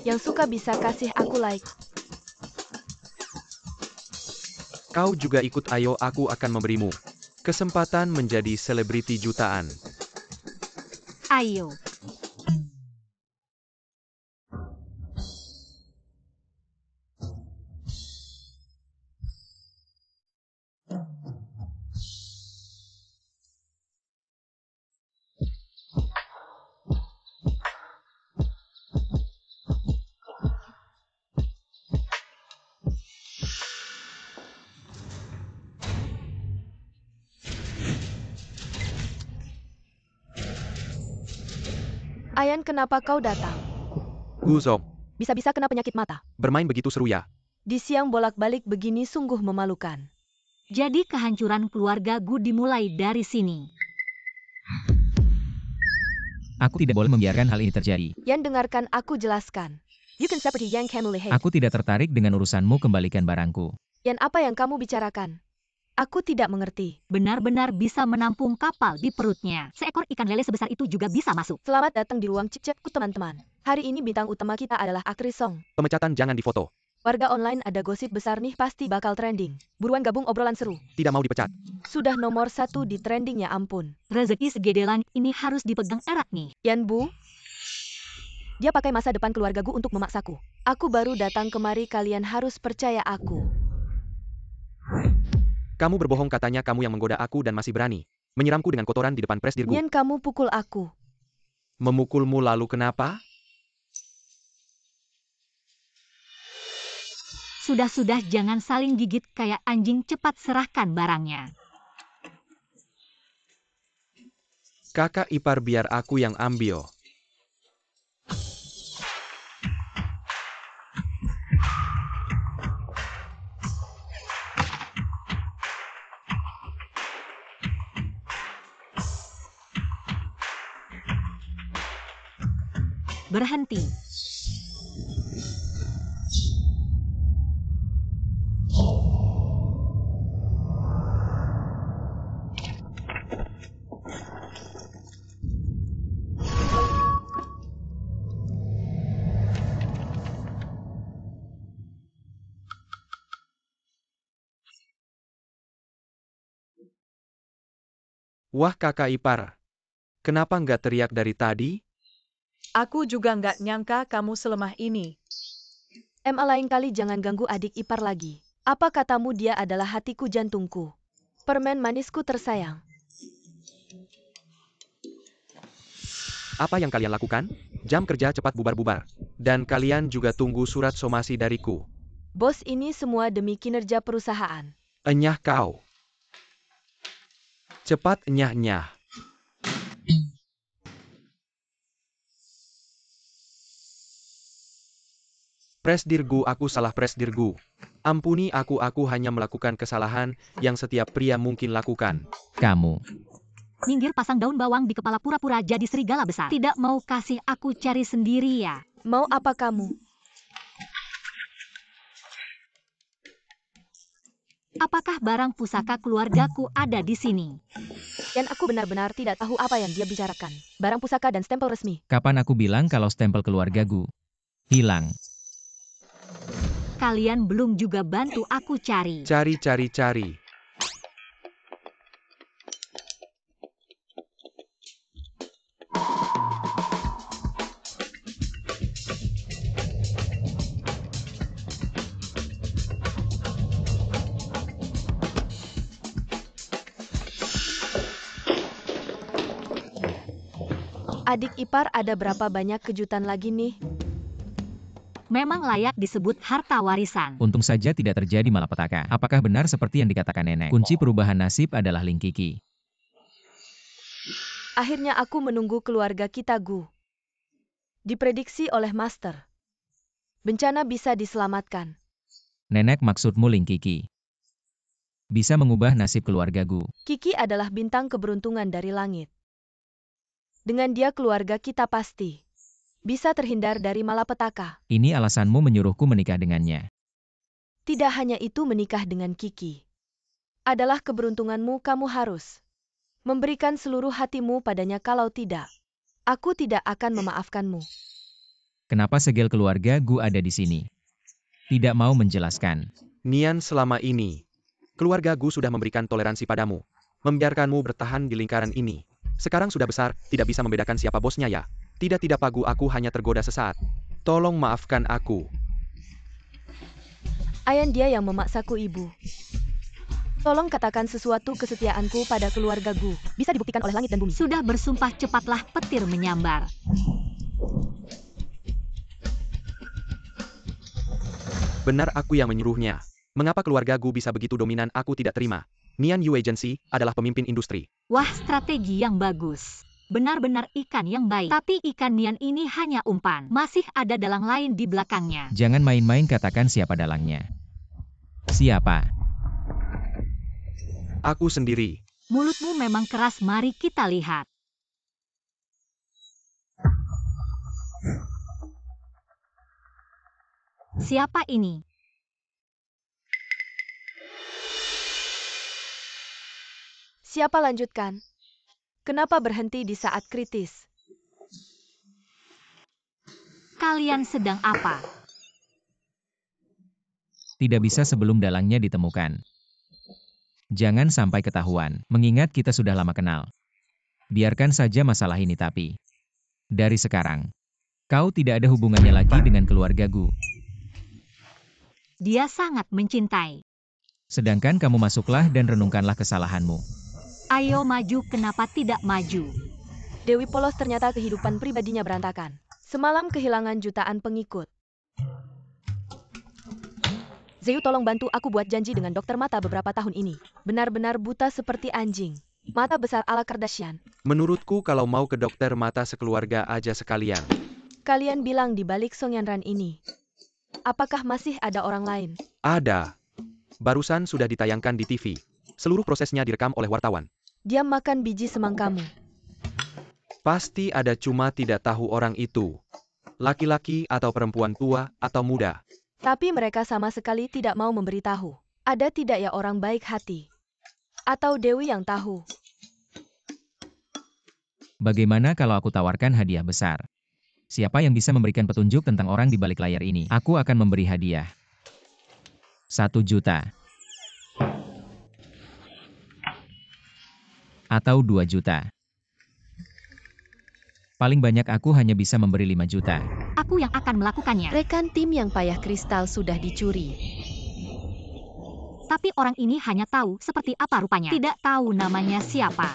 Yang suka bisa kasih aku like. Kau juga ikut, ayo, aku akan memberimu kesempatan menjadi selebriti jutaan. Ayo. Ayan, kenapa kau datang? Guzop, Bisa-bisa kena penyakit mata. bermain begitu seru ya? Di siang bolak-balik begini sungguh memalukan. Jadi kehancuran keluarga Gu dimulai dari sini. Aku tidak boleh membiarkan hal ini terjadi. Yan, dengarkan aku jelaskan. You can seperti yang kamu lihat. Aku tidak tertarik dengan urusanmu, kembalikan barangku. Yan, apa yang kamu bicarakan? Aku tidak mengerti. Benar-benar bisa menampung kapal di perutnya. Seekor ikan lele sebesar itu juga bisa masuk. Selamat datang di ruang cicetku, teman-teman. Hari ini bintang utama kita adalah aktris Song. Pemecatan jangan difoto. Warga online ada gosip besar nih, pasti bakal trending. Buruan gabung obrolan seru. Tidak mau dipecat. Sudah nomor 1 di trending, ya ampun. Rezeki segede langit ini harus dipegang erat nih. Yan Bu, dia pakai masa depan keluargaku untuk memaksaku. Aku baru datang kemari, kalian harus percaya aku. Kamu berbohong, katanya kamu yang menggoda aku dan masih berani menyiramku dengan kotoran di depan presdirgu. Yan, kamu pukul aku. Memukulmu lalu kenapa? Sudah-sudah, jangan saling gigit kayak anjing, cepat serahkan barangnya. Kakak ipar, biar aku yang ambil. Berhenti. Wah, kakak ipar. Kenapa nggak teriak dari tadi? Aku juga nggak nyangka kamu selemah ini. Lain kali jangan ganggu adik ipar lagi. Apa katamu, dia adalah hatiku, jantungku. Permen manisku tersayang. Apa yang kalian lakukan? Jam kerja cepat bubar-bubar. Dan kalian juga tunggu surat somasi dariku. Bos, ini semua demi kinerja perusahaan. Enyah kau. Cepat enyah-enyah. Presdirgu, aku salah, presdirgu. Ampuni aku hanya melakukan kesalahan yang setiap pria mungkin lakukan. Kamu. Minggir, pasang daun bawang di kepala, pura-pura jadi serigala besar. Tidak mau kasih aku cari sendiri ya? Mau apa kamu? Apakah barang pusaka keluargaku ada di sini? Dan aku benar-benar tidak tahu apa yang dia bicarakan. Barang pusaka dan stempel resmi. Kapan aku bilang kalau stempel keluarga Gu hilang? Kalian belum juga bantu aku cari. Cari. Adik ipar, ada berapa banyak kejutan lagi nih? Memang layak disebut harta warisan. Untung saja tidak terjadi malapetaka. Apakah benar seperti yang dikatakan nenek? Kunci perubahan nasib adalah Ling Kiki. Akhirnya aku menunggu keluarga kita, Gu. Diprediksi oleh Master. Bencana bisa diselamatkan. Nenek, maksudmu Ling Kiki bisa mengubah nasib keluarga Gu. Kiki adalah bintang keberuntungan dari langit. Dengan dia keluarga kita pasti bisa terhindar dari malapetaka. Ini alasanmu menyuruhku menikah dengannya. Tidak hanya itu, menikah dengan Kiki adalah keberuntunganmu. Kamu harus memberikan seluruh hatimu padanya, kalau tidak, aku tidak akan memaafkanmu. Kenapa segel keluarga Gu ada di sini? Tidak mau menjelaskan. Nian, selama ini, keluarga Gu sudah memberikan toleransi padamu, membiarkanmu bertahan di lingkaran ini. Sekarang sudah besar, tidak bisa membedakan siapa bosnya ya. Tidak Pak Gu, aku hanya tergoda sesaat. Tolong maafkan aku. Ayan, dia yang memaksaku, Ibu. Tolong katakan sesuatu. Kesetiaanku pada keluarga Gu bisa dibuktikan oleh langit dan bumi. Sudah bersumpah, cepatlah, petir menyambar. Benar aku yang menyuruhnya. Mengapa keluarga Gu bisa begitu dominan, aku tidak terima. Nian Yu Agency adalah pemimpin industri. Wah, strategi yang bagus. Benar-benar ikan yang baik. Tapi ikan Nian ini hanya umpan. Masih ada dalang lain di belakangnya. Jangan main-main, katakan siapa dalangnya. Siapa? Aku sendiri. Mulutmu memang keras, mari kita lihat. Siapa ini? Siapa? Lanjutkan. Kenapa berhenti di saat kritis? Kalian sedang apa? Tidak bisa sebelum dalangnya ditemukan. Jangan sampai ketahuan, mengingat kita sudah lama kenal. Biarkan saja masalah ini, tapi dari sekarang, kau tidak ada hubungannya lagi dengan keluarga Gu. Dia sangat mencintai. Sedangkan kamu masuklah dan renungkanlah kesalahanmu. Ayo maju, kenapa tidak maju? Dewi polos, ternyata kehidupan pribadinya berantakan. Semalam kehilangan jutaan pengikut. Zeu, tolong bantu aku buat janji dengan dokter mata beberapa tahun ini. Benar-benar buta seperti anjing. Mata besar ala Kardashian. Menurutku kalau mau ke dokter mata sekeluarga aja sekalian. Kalian bilang di balik Songyanran ini, apakah masih ada orang lain? Ada. Barusan sudah ditayangkan di TV. Seluruh prosesnya direkam oleh wartawan. Diam, makan biji semangkamu. Pasti ada, cuma tidak tahu orang itu. Laki-laki atau perempuan, tua atau muda. Tapi mereka sama sekali tidak mau memberitahu. Ada tidak ya orang baik hati? Atau Dewi yang tahu? Bagaimana kalau aku tawarkan hadiah besar? Siapa yang bisa memberikan petunjuk tentang orang di balik layar ini? Aku akan memberi hadiah. 1 juta. Atau 2 juta. Paling banyak aku hanya bisa memberi 5 juta. Aku yang akan melakukannya. Rekan tim yang payah kristal sudah dicuri. Tapi orang ini hanya tahu seperti apa rupanya. Tidak tahu namanya siapa.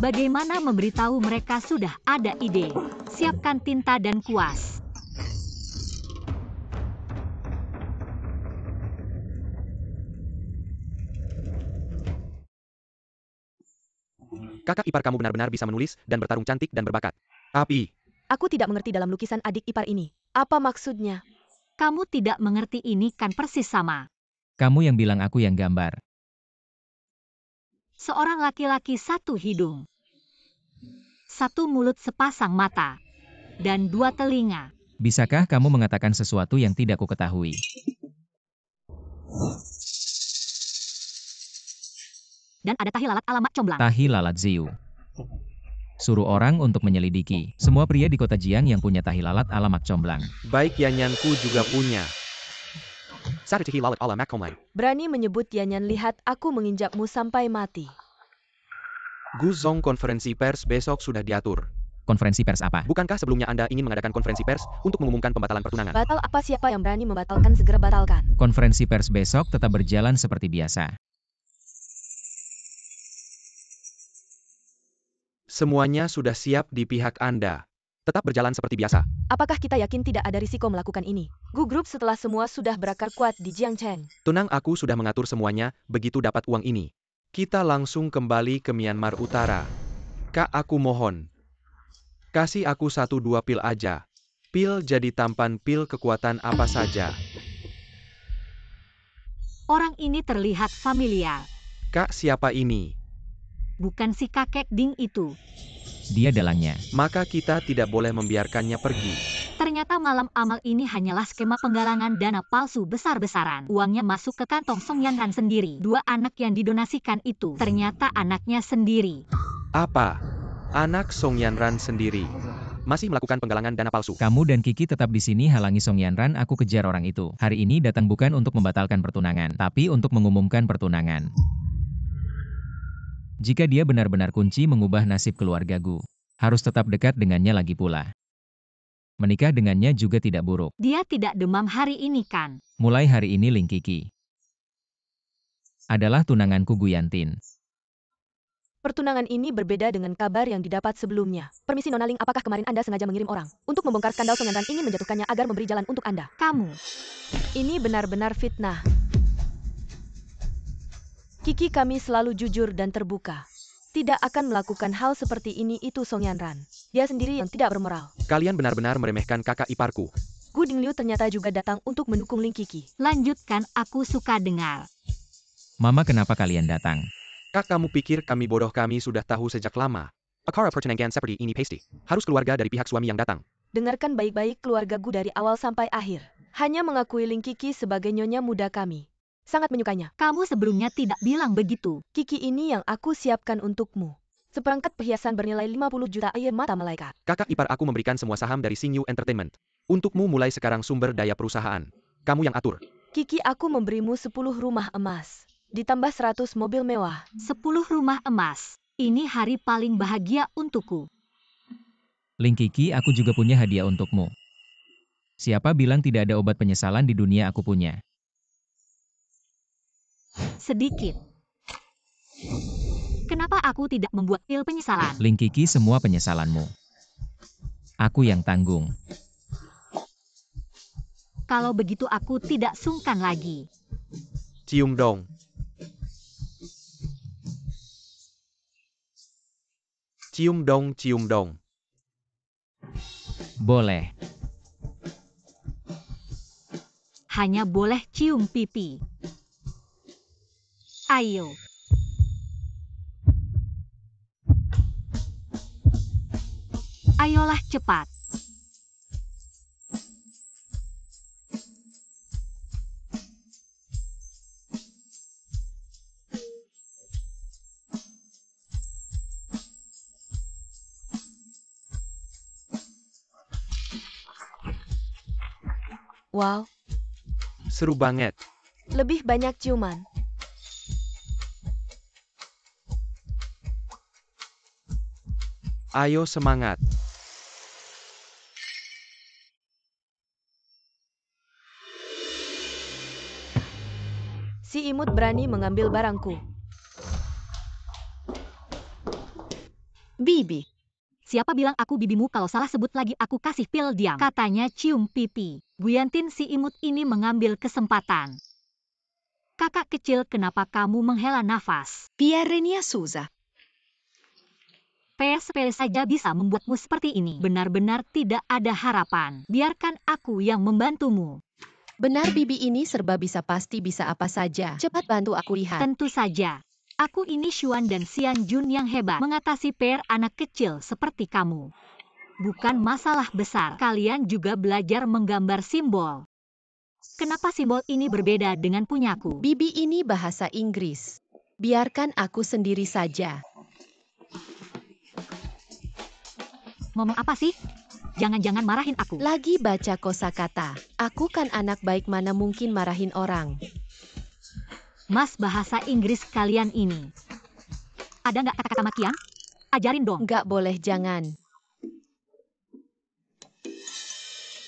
Bagaimana memberitahu mereka? Sudah ada ide. Siapkan tinta dan kuas. Kakak ipar kamu benar-benar bisa menulis dan bertarung cantik dan berbakat. Tapi, Aku tidak mengerti dalam lukisan adik ipar ini. Apa maksudnya? Kamu tidak mengerti, ini kan persis sama. Kamu yang bilang aku yang gambar. Seorang laki-laki, 1 hidung, 1 mulut, sepasang mata, dan 2 telinga. Bisakah kamu mengatakan sesuatu yang tidak kuketahui? Dan ada tahi lalat alamat comblang. Tahi lalat Ziu. Suruh orang untuk menyelidiki. Semua pria di kota Jiang yang punya tahi lalat ala Mak Comblang. baik Yanyanku juga punya. Sadatihi lalat ala Makomai. Berani menyebut Yanyan, lihat aku menginjakmu sampai mati. Guzong, konferensi pers besok sudah diatur. Konferensi pers apa? Bukankah sebelumnya Anda ingin mengadakan konferensi pers untuk mengumumkan pembatalan pertunangan? Batal apa? Siapa yang berani membatalkan, segera batalkan. Konferensi pers besok tetap berjalan seperti biasa. Semuanya sudah siap di pihak Anda. Tetap berjalan seperti biasa. Apakah kita yakin tidak ada risiko melakukan ini? Gu Group setelah semua sudah berakar kuat di Jiangcheng. Tenang, aku sudah mengatur semuanya, begitu dapat uang ini. Kita langsung kembali ke Myanmar Utara. Kak, aku mohon. Kasih aku 1-2 pil aja. Pil jadi tampan, pil kekuatan apa saja. Orang ini terlihat familiar. Kak, siapa ini? Bukan si kakek Ding itu. Dia dalangnya. Maka kita tidak boleh membiarkannya pergi. Ternyata malam amal ini hanyalah skema penggalangan dana palsu besar-besaran. Uangnya masuk ke kantong Song Yanran sendiri. Dua anak yang didonasikan itu ternyata anaknya sendiri. Apa? Anak Song Yanran sendiri masih melakukan penggalangan dana palsu. Kamu dan Kiki tetap di sini halangi Song Yanran, aku kejar orang itu. Hari ini datang bukan untuk membatalkan pertunangan, tapi untuk mengumumkan pertunangan. Jika dia benar-benar kunci mengubah nasib keluarga Gu, harus tetap dekat dengannya lagi pula. Menikah dengannya juga tidak buruk. Dia tidak demam hari ini kan? Mulai hari ini Ling Kiki adalah tunanganku Gu Yantin. Pertunangan ini berbeda dengan kabar yang didapat sebelumnya. Permisi Nona Ling, apakah kemarin Anda sengaja mengirim orang untuk membongkar skandal Song Yanran ingin menjatuhkannya agar memberi jalan untuk Anda? Kamu. Ini benar-benar fitnah. Kiki kami selalu jujur dan terbuka. Tidak akan melakukan hal seperti ini itu Song Yanran. Dia sendiri yang tidak bermoral. Kalian benar-benar meremehkan kakak iparku. Gu Dingliu ternyata juga datang untuk mendukung Ling Kiki. Lanjutkan, aku suka dengar. Mama, kenapa kalian datang? Kak, kamu pikir kami bodoh? Kami sudah tahu sejak lama. Akara pertunangan seperti ini pasti harus keluarga dari pihak suami yang datang. Dengarkan baik-baik keluarga Gu dari awal sampai akhir. Hanya mengakui Ling Kiki sebagai nyonya muda kami. Sangat menyukainya. Kamu sebelumnya tidak bilang begitu. Kiki ini yang aku siapkan untukmu. Seperangkat perhiasan bernilai 50 juta air mata malaikat. Kakak ipar aku memberikan semua saham dari Xingyu Entertainment. Untukmu mulai sekarang sumber daya perusahaan. Kamu yang atur. Kiki, aku memberimu 10 rumah emas. Ditambah 100 mobil mewah. 10 rumah emas. Ini hari paling bahagia untukku. Ling Kiki, aku juga punya hadiah untukmu. Siapa bilang tidak ada obat penyesalan di dunia aku punya? Sedikit. Kenapa aku tidak membuat pil penyesalan? Ling Kiki, semua penyesalanmu aku yang tanggung. Kalau begitu aku tidak sungkan lagi. Cium dong. Cium dong, cium dong. Boleh. Hanya boleh cium pipi. Ayo. Ayolah cepat. Wow, Seru banget. lebih banyak ciuman. Ayo semangat. Si imut berani mengambil barangku. Bibi, Siapa bilang aku bibimu? Kalau salah sebut lagi aku kasih pil diam. Katanya cium pipi. Gu Yantin, si imut ini mengambil kesempatan. Kakak kecil, kenapa kamu menghela nafas? Pierrenia Souza. PSP saja bisa membuatmu seperti ini. Benar-benar tidak ada harapan. Biarkan aku yang membantumu. Benar, Bibi ini serba bisa, pasti bisa apa saja. Cepat bantu aku lihat. Tentu saja. Aku ini Xuan dan Xian Jun yang hebat mengatasi PR anak kecil seperti kamu. Bukan masalah besar. Kalian juga belajar menggambar simbol. Kenapa simbol ini berbeda dengan punyaku? Bibi ini bahasa Inggris. Biarkan aku sendiri saja. Ngomong apa sih? Jangan-jangan marahin aku. Lagi baca kosakata. Aku kan anak baik, mana mungkin marahin orang. Mas, bahasa Inggris kalian ini. Ada nggak kata-kata makian? Ajarin dong. Nggak boleh, jangan.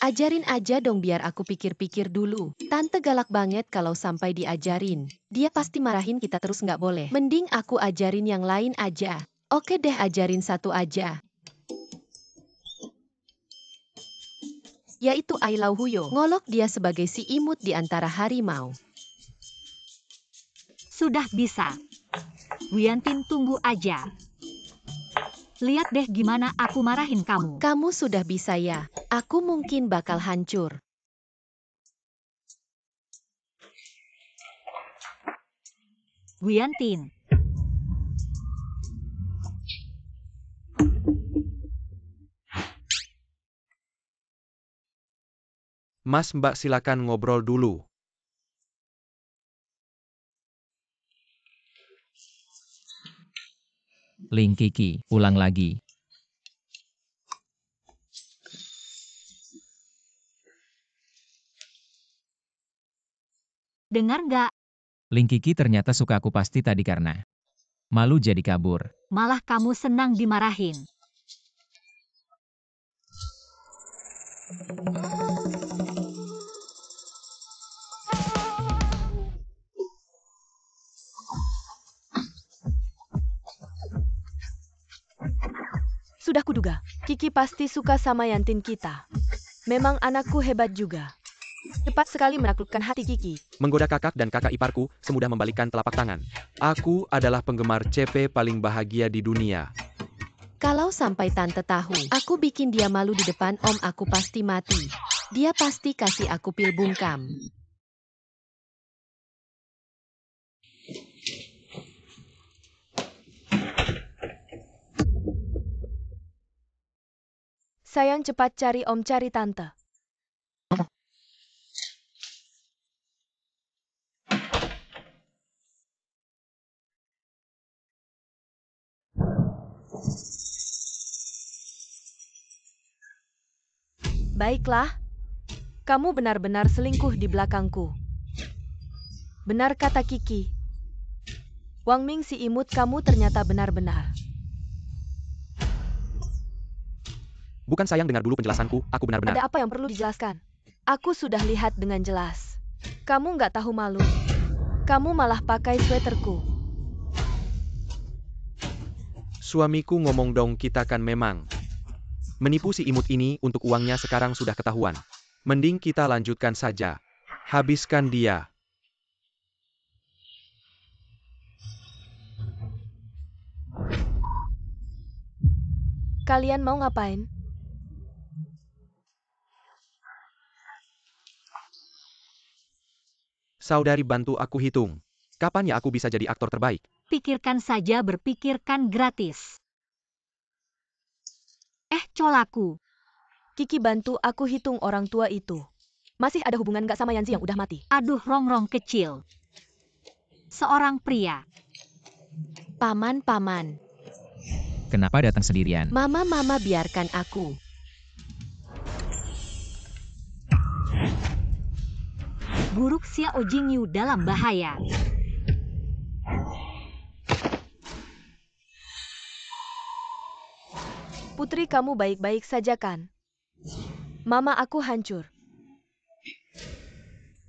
Ajarin aja dong, biar aku pikir-pikir dulu. Tante galak banget kalau sampai diajarin. Dia pasti marahin kita terus, nggak boleh. Mending aku ajarin yang lain aja. Oke deh, ajarin satu aja. Yaitu I love you. Ngolok dia sebagai si imut di antara harimau. Sudah bisa. Gu Yantin, tunggu aja. Lihat deh gimana aku marahin kamu. Kamu sudah bisa ya. Aku mungkin bakal hancur. Gu Yantin. Mas Mbak silakan ngobrol dulu. Ling Kiki, ulang lagi. Dengar nggak? Ling Kiki ternyata suka aku pasti tadi karena malu jadi kabur. Malah kamu senang dimarahin. Sudah kuduga, Kiki pasti suka sama Yantin kita. Memang anakku hebat juga. Cepat sekali menaklukkan hati Kiki. Menggoda kakak dan kakak iparku, semudah membalikkan telapak tangan. Aku adalah penggemar CP paling bahagia di dunia. Kalau sampai tante tahu, aku bikin dia malu di depan om, aku pasti mati. Dia pasti kasih aku pil bungkam. Sayang, cepat cari om, cari tante. Baiklah, kamu benar-benar selingkuh di belakangku. Benar kata Kiki. Wang Ming si imut, kamu ternyata benar-benar. Bukan sayang, dengar dulu penjelasanku, aku benar-benar. Ada apa yang perlu dijelaskan? Aku sudah lihat dengan jelas. Kamu nggak tahu malu. Kamu malah pakai sweaterku. Suamiku ngomong dong, kita kan memang menipu si imut ini untuk uangnya, sekarang sudah ketahuan. Mending kita lanjutkan saja. Habiskan dia. Kalian mau ngapain? Saudari, bantu aku hitung. Kapan ya aku bisa jadi aktor terbaik? Pikirkan saja, berpikirkan gratis. Colaku. Kiki, bantu aku hitung orang tua itu. Masih ada hubungan nggak sama Yanzi yang udah mati? Aduh, rongrong kecil. Seorang pria. Paman. Kenapa datang sendirian? Mama, biarkan aku. Buruk Xiao Jingyu dalam bahaya. Putri, kamu baik-baik saja kan? Mama aku hancur.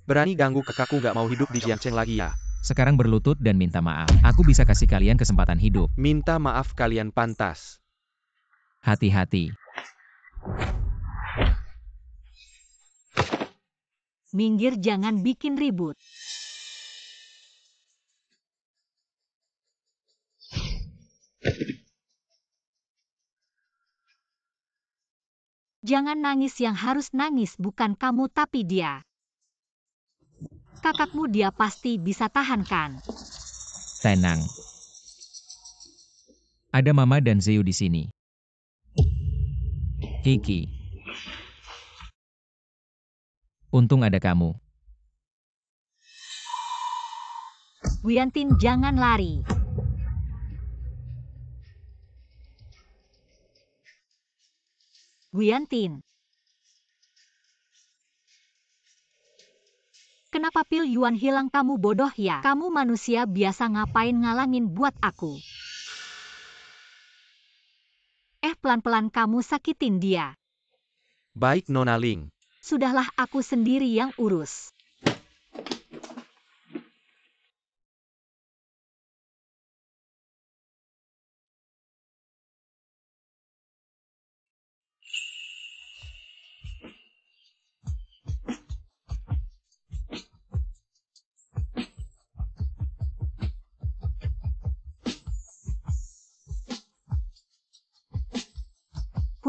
Berani ganggu kakakku, gak mau hidup di Jiangcheng lagi ya? Sekarang berlutut dan minta maaf. Aku bisa kasih kalian kesempatan hidup. Minta maaf kalian pantas. Hati-hati. Minggir, jangan bikin ribut. Jangan nangis, yang harus nangis bukan kamu tapi dia. Kakakmu, dia pasti bisa tahankan. Tenang. Ada Mama dan Zeu di sini. Kiki. Untung ada kamu. Guyantin, jangan lari. Guyantin. Kenapa pil Yuan hilang? Kamu bodoh ya? Kamu manusia biasa, ngapain ngalangin buat aku? Pelan-pelan kamu sakitin dia. Baik Nona Ling. Sudahlah, aku sendiri yang urus.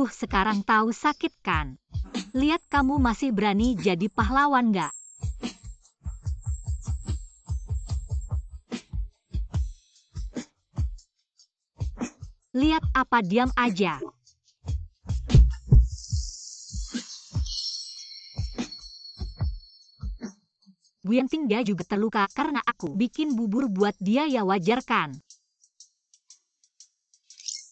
Sekarang tahu sakit kan? Lihat, kamu masih berani jadi pahlawan nggak? Lihat apa, diam aja. Guyenting dia juga terluka karena aku bikin bubur buat dia, ya wajar kan?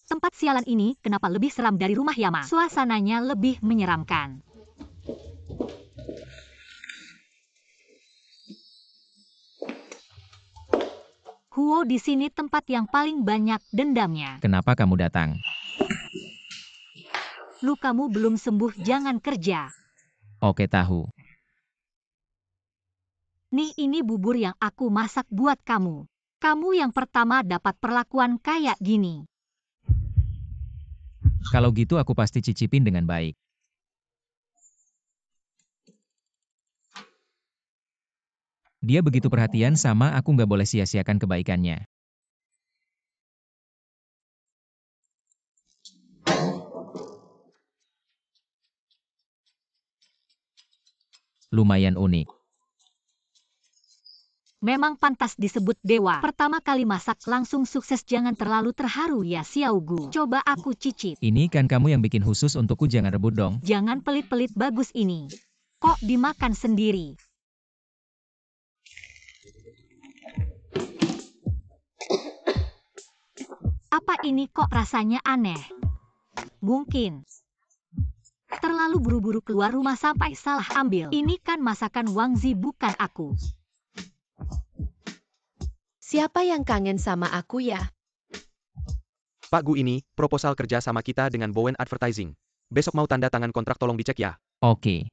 Tempat sialan ini kenapa lebih seram dari rumah Yama? Suasananya lebih menyeramkan. Huo di sini tempat yang paling banyak dendamnya. Kenapa kamu datang? Lukamu belum sembuh, jangan kerja. Oke, tahu. Nih, ini bubur yang aku masak buat kamu. Kamu yang pertama dapat perlakuan kayak gini. Kalau gitu aku pasti cicipin dengan baik. Dia begitu perhatian sama aku, nggak boleh sia-siakan kebaikannya. Lumayan unik. Memang pantas disebut dewa. Pertama kali masak langsung sukses, jangan terlalu terharu ya Xiaogu. Coba aku cicip. Ini kan kamu yang bikin khusus untukku, jangan rebut dong. Jangan pelit-pelit, bagus ini. Kok dimakan sendiri? Apa ini kok rasanya aneh? Mungkin terlalu buru-buru keluar rumah sampai salah ambil. Ini kan masakan Wang Zi, bukan aku. Siapa yang kangen sama aku ya? Pak Gu, ini proposal kerja sama kita dengan Bowen Advertising. Besok mau tanda tangan kontrak, tolong dicek ya. Oke.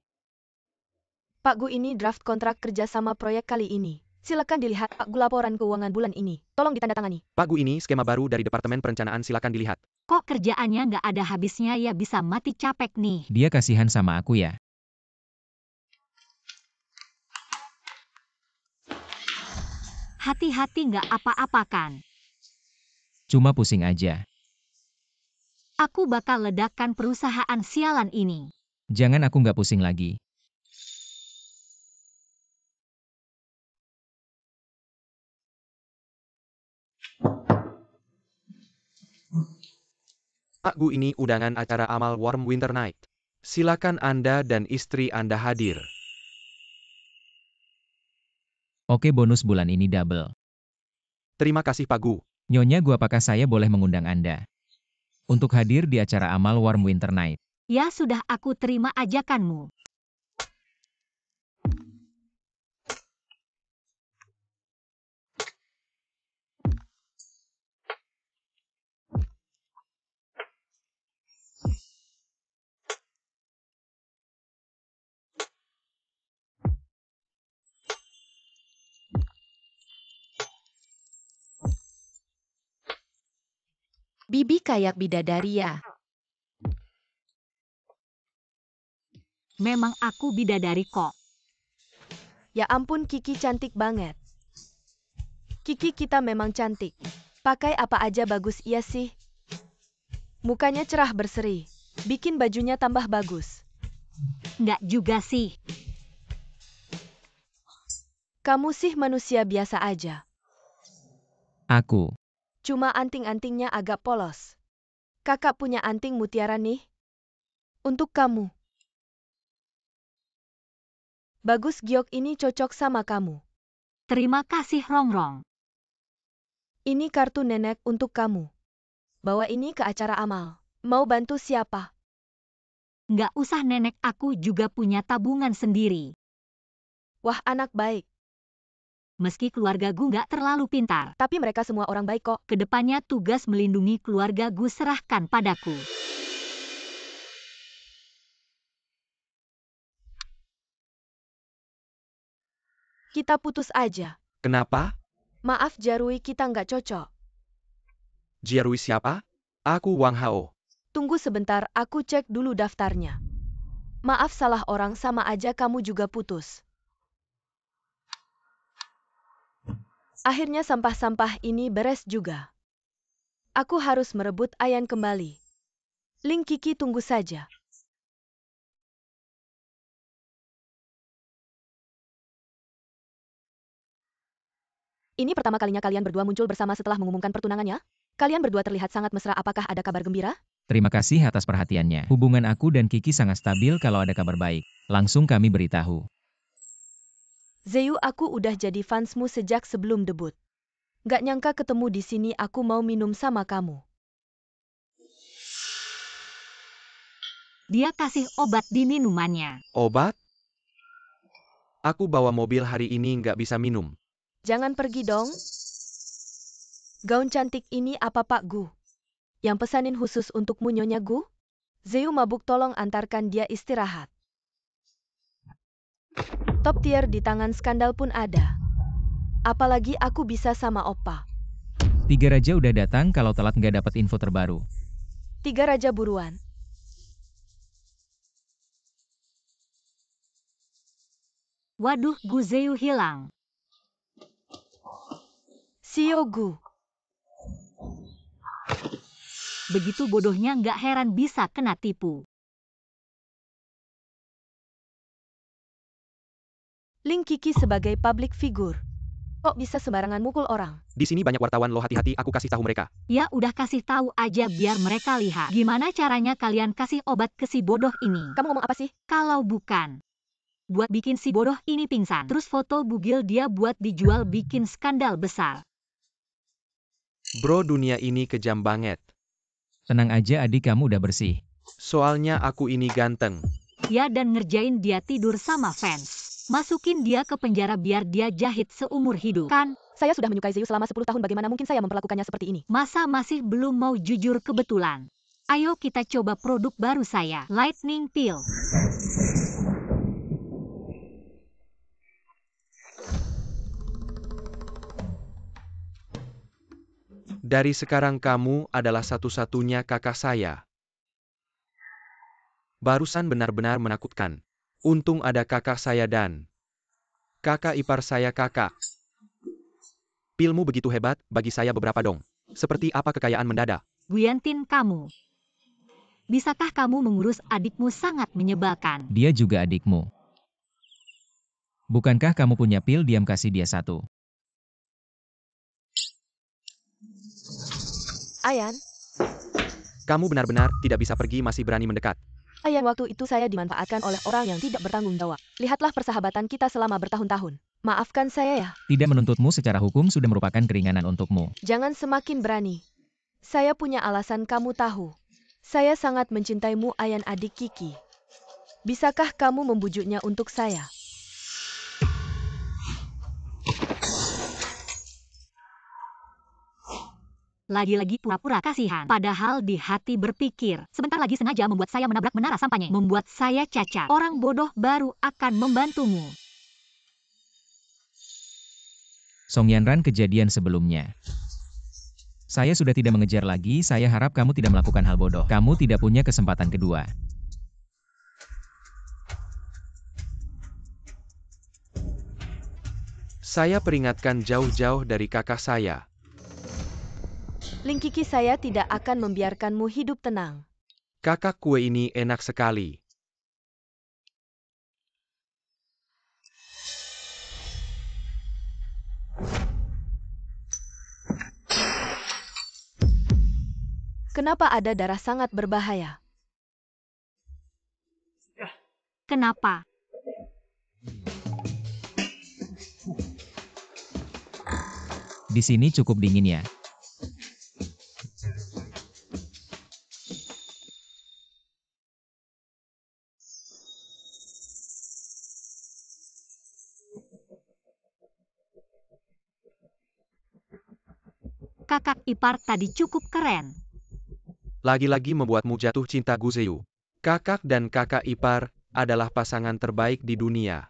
Pak Gu, ini draft kontrak kerja sama proyek kali ini. Silakan dilihat, Pak Gu, laporan keuangan bulan ini. Tolong ditandatangani. Pak Gu, ini skema baru dari Departemen Perencanaan, silakan dilihat. Kok kerjaannya nggak ada habisnya ya, bisa mati capek nih. Dia kasihan sama aku ya. Hati-hati, nggak apa-apa kan? Cuma pusing aja. Aku bakal ledakan perusahaan sialan ini. Jangan, aku nggak pusing lagi. Pak Gu, ini undangan acara amal Warm Winter Night. Silakan Anda dan istri Anda hadir. Oke, bonus bulan ini double. Terima kasih Pak Gu. Nyonya Gu, apakah saya boleh mengundang Anda untuk hadir di acara amal Warm Winter Night? Ya sudah, aku terima ajakanmu. Bibi kayak bidadari ya. Memang aku bidadari kok. Ya ampun, Kiki cantik banget. Kiki kita memang cantik. Pakai apa aja bagus, iya sih. Mukanya cerah berseri. Bikin bajunya tambah bagus. Nggak juga sih. Kamu sih manusia biasa aja. Aku. Cuma anting-antingnya agak polos. Kakak punya anting mutiara nih. Untuk kamu. Bagus Giok, ini cocok sama kamu. Terima kasih Rongrong. Ini kartu nenek untuk kamu. Bawa ini ke acara amal. Mau bantu siapa? Nggak usah nenek, aku juga punya tabungan sendiri. Wah, anak baik. Meski keluarga Gu nggak terlalu pintar, Tapi mereka semua orang baik kok. kedepannya tugas melindungi keluarga Gu serahkan padaku. Kita putus aja. Kenapa? Maaf Jarui, kita nggak cocok. Jiarui siapa? Aku Wang Hao. Tunggu sebentar, aku cek dulu daftarnya. Maaf, salah orang, sama aja kamu juga putus. Akhirnya sampah-sampah ini beres juga. Aku harus merebut Ayan kembali. Ling Kiki tunggu saja. Ini pertama kalinya kalian berdua muncul bersama setelah mengumumkan pertunangannya? Kalian berdua terlihat sangat mesra, apakah ada kabar gembira? Terima kasih atas perhatiannya. Hubungan aku dan Kiki sangat stabil, kalau ada kabar baik langsung kami beritahu. Zeyu, aku udah jadi fansmu sejak sebelum debut. Gak nyangka ketemu di sini, aku mau minum sama kamu. Dia kasih obat di minumannya. Obat? Aku bawa mobil hari ini nggak bisa minum. Jangan pergi dong. Gaun cantik ini apa Pak Gu? Yang pesanin khusus untukmu Nyonya Gu? Zeyu mabuk, tolong antarkan dia istirahat. Top tier di tangan skandal pun ada. Apalagi aku bisa sama Oppa. 3 Raja udah datang, kalau telat nggak dapat info terbaru. 3 Raja buruan. Waduh, Gu Zeyu hilang. Sio Gu. Begitu bodohnya, nggak heran bisa kena tipu. Ling Kiki sebagai public figure. Kok bisa sembarangan mukul orang? Di sini banyak wartawan lo, hati-hati, aku kasih tahu mereka. Ya udah, kasih tahu aja biar mereka lihat. Gimana caranya kalian kasih obat ke si bodoh ini? Kamu ngomong apa sih? Kalau bukan buat bikin si bodoh ini pingsan, terus foto bugil dia buat dijual, bikin skandal besar. Bro, dunia ini kejam banget. Tenang aja adik, kamu udah bersih. Soalnya aku ini ganteng. Ya, dan ngerjain dia tidur sama fans. Masukin dia ke penjara biar dia jahit seumur hidup. Kan? Saya sudah menyukai Zeyu selama 10 tahun, bagaimana mungkin saya memperlakukannya seperti ini? Masa masih belum mau jujur? Kebetulan. Ayo kita coba produk baru saya, Lightning Pill. Dari sekarang kamu adalah satu-satunya kakak saya. Barusan benar-benar menakutkan. Untung ada kakak saya dan kakak ipar saya. Kakak, pilmu begitu hebat, bagi saya beberapa dong. Seperti apa kekayaan mendadak? Guyantin kamu. Bisakah kamu mengurus adikmu? Sangat menyebalkan. Dia juga adikmu. Bukankah kamu punya pil? Diam, kasih dia satu. Ayan, Kamu benar-benar tidak bisa pergi, masih berani mendekat. Ayan, waktu itu saya dimanfaatkan oleh orang yang tidak bertanggung jawab. Lihatlah persahabatan kita selama bertahun-tahun. Maafkan saya ya. Tidak menuntutmu secara hukum sudah merupakan keringanan untukmu. Jangan semakin berani. Saya punya alasan, kamu tahu. Saya sangat mencintaimu, Ayan, adik Kiki. Bisakah kamu membujuknya untuk saya? Lagi-lagi pura-pura kasihan. Padahal di hati berpikir, sebentar lagi sengaja membuat saya menabrak menara sampahnya. Membuat saya cacat. Orang bodoh baru akan membantumu. Song Yanran, kejadian sebelumnya. Saya sudah tidak mengejar lagi, saya harap kamu tidak melakukan hal bodoh. Kamu tidak punya kesempatan kedua. Saya peringatkan jauh-jauh dari kakak saya. Ling Kiki, saya tidak akan membiarkanmu hidup tenang. Kakak, kue ini enak sekali. Kenapa ada darah sangat berbahaya? Kenapa? Di sini cukup dingin ya. Kakak ipar tadi cukup keren. Lagi-lagi membuatmu jatuh cinta, Gu Zeyu. Kakak dan kakak ipar adalah pasangan terbaik di dunia.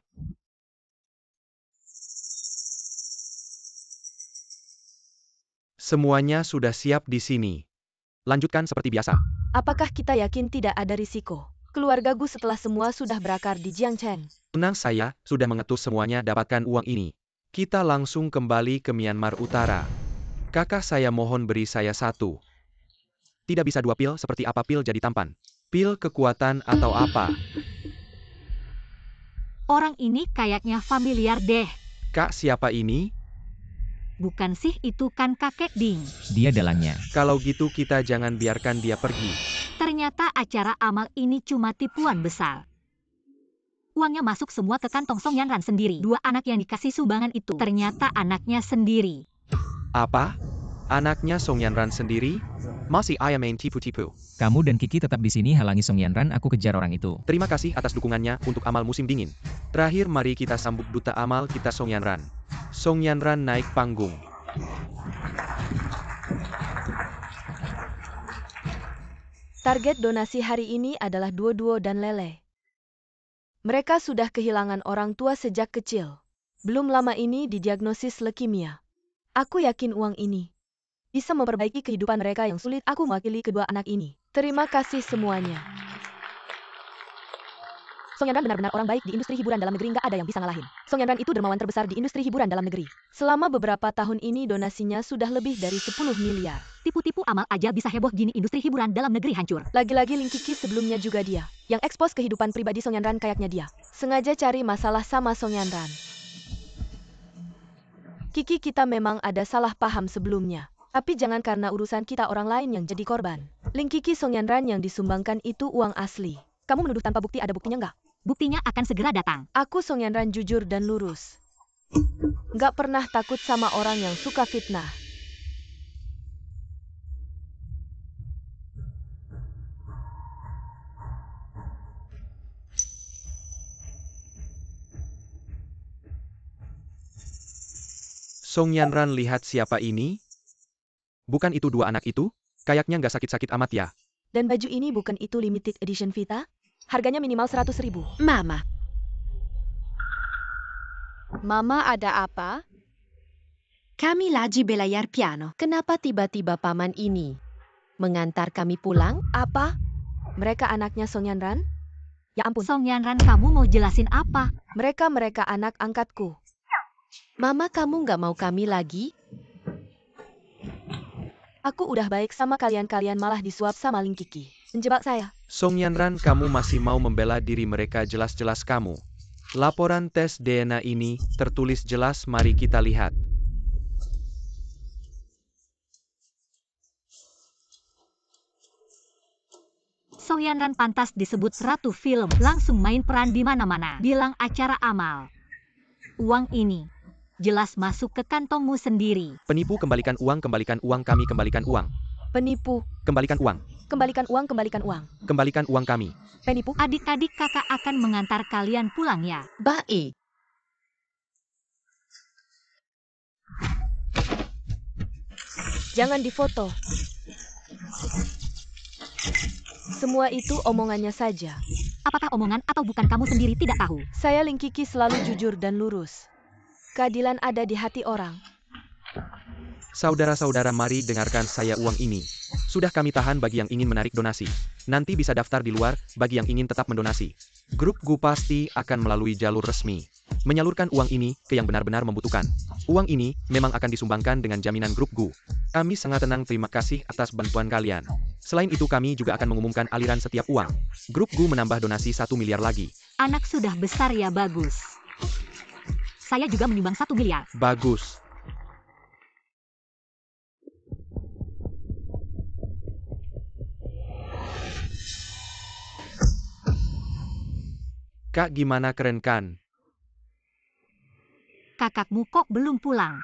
Semuanya sudah siap di sini. Lanjutkan seperti biasa. Apakah kita yakin tidak ada risiko? Keluarga Gu setelah semua sudah berakar di Jiangcheng. Tenang, saya sudah mengetus semuanya, dapatkan uang ini. Kita langsung kembali ke Myanmar Utara. Kakak saya mohon beri saya satu. Tidak bisa 2 pil, seperti apa pil jadi tampan? Pil kekuatan atau apa? Orang ini kayaknya familiar deh. Kak, siapa ini? Bukan sih, itu kan kakek Ding. Dia dalangnya. Kalau gitu kita jangan biarkan dia pergi. Ternyata acara amal ini cuma tipuan besar. Uangnya masuk semua ke kantong Song Yanran sendiri. Dua anak yang dikasih sumbangan itu ternyata anaknya sendiri. Apa? Anaknya Song Yanran sendiri? Masih ayah main tipu-tipu. Kamu dan Kiki tetap di sini halangi Song Yanran, aku kejar orang itu. Terima kasih atas dukungannya untuk amal musim dingin. Terakhir mari kita sambut duta amal kita Song Yanran. Song Yanran naik panggung. Target donasi hari ini adalah Duo-Duo dan Lele. Mereka sudah kehilangan orang tua sejak kecil. Belum lama ini didiagnosis leukemia. Aku yakin uang ini bisa memperbaiki kehidupan mereka yang sulit. Aku mewakili kedua anak ini. Terima kasih semuanya. Song Yanran benar-benar orang baik di industri hiburan dalam negeri, nggak ada yang bisa ngalahin. Song Yanran itu dermawan terbesar di industri hiburan dalam negeri. Selama beberapa tahun ini donasinya sudah lebih dari 10 miliar. Tipu-tipu amal aja bisa heboh gini, industri hiburan dalam negeri hancur. Lagi-lagi Ling Kiki sebelumnya juga dia, yang ekspos kehidupan pribadi Song Yanran kayaknya dia. Sengaja cari masalah sama Song Yanran. Kiki, kita memang ada salah paham sebelumnya. Tapi jangan karena urusan kita orang lain yang jadi korban. Ling Kiki, Song Yanran yang disumbangkan itu uang asli. Kamu menuduh tanpa bukti, ada buktinya nggak? Buktinya akan segera datang. Aku Song Yanran jujur dan lurus. Nggak pernah takut sama orang yang suka fitnah. Song Yanran lihat siapa ini? Bukan itu dua anak itu? Kayaknya nggak sakit-sakit amat ya. Dan baju ini bukan itu limited edition Vita? Harganya minimal 100.000. Mama, Mama, ada apa? kami lagi belayar piano. Kenapa tiba-tiba paman ini mengantar kami pulang? Apa? Mereka anaknya Song Yanran? Ya ampun, Song Yanran, kamu mau jelasin apa? mereka anak angkatku. Mama, kamu nggak mau kami lagi? Aku udah baik sama kalian malah disuap sama Ling Kiki. Menjebak saya. Song Yanran, kamu masih mau membela diri mereka, jelas-jelas kamu. Laporan tes DNA ini tertulis jelas, mari kita lihat. Song Yanran pantas disebut ratu film, langsung main peran di mana-mana. Bilang acara amal. Uang ini jelas masuk ke kantongmu sendiri. Penipu, kembalikan uang kami, kembalikan uang. Penipu. Kembalikan uang. Kembalikan uang, kembalikan uang. Kembalikan uang kami. Penipu. Adik-adik, kakak akan mengantar kalian pulang ya. Baik. Jangan difoto. Semua itu omongannya saja. Apakah omongan atau bukan, kamu sendiri tidak tahu. Saya Ling Kiki selalu jujur dan lurus. Keadilan ada di hati orang. Saudara-saudara, mari dengarkan saya, uang ini sudah kami tahan bagi yang ingin menarik donasi. Nanti bisa daftar di luar bagi yang ingin tetap mendonasi. Grup Gu pasti akan melalui jalur resmi menyalurkan uang ini ke yang benar-benar membutuhkan. Uang ini memang akan disumbangkan dengan jaminan Grup Gu. Kami sangat tenang, terima kasih atas bantuan kalian. Selain itu kami juga akan mengumumkan aliran setiap uang. Grup Gu menambah donasi 1 miliar lagi. Anak sudah besar ya, bagus. Saya juga menyumbang 1 miliar. Bagus. Kak, gimana, keren kan? Kakakmu kok belum pulang?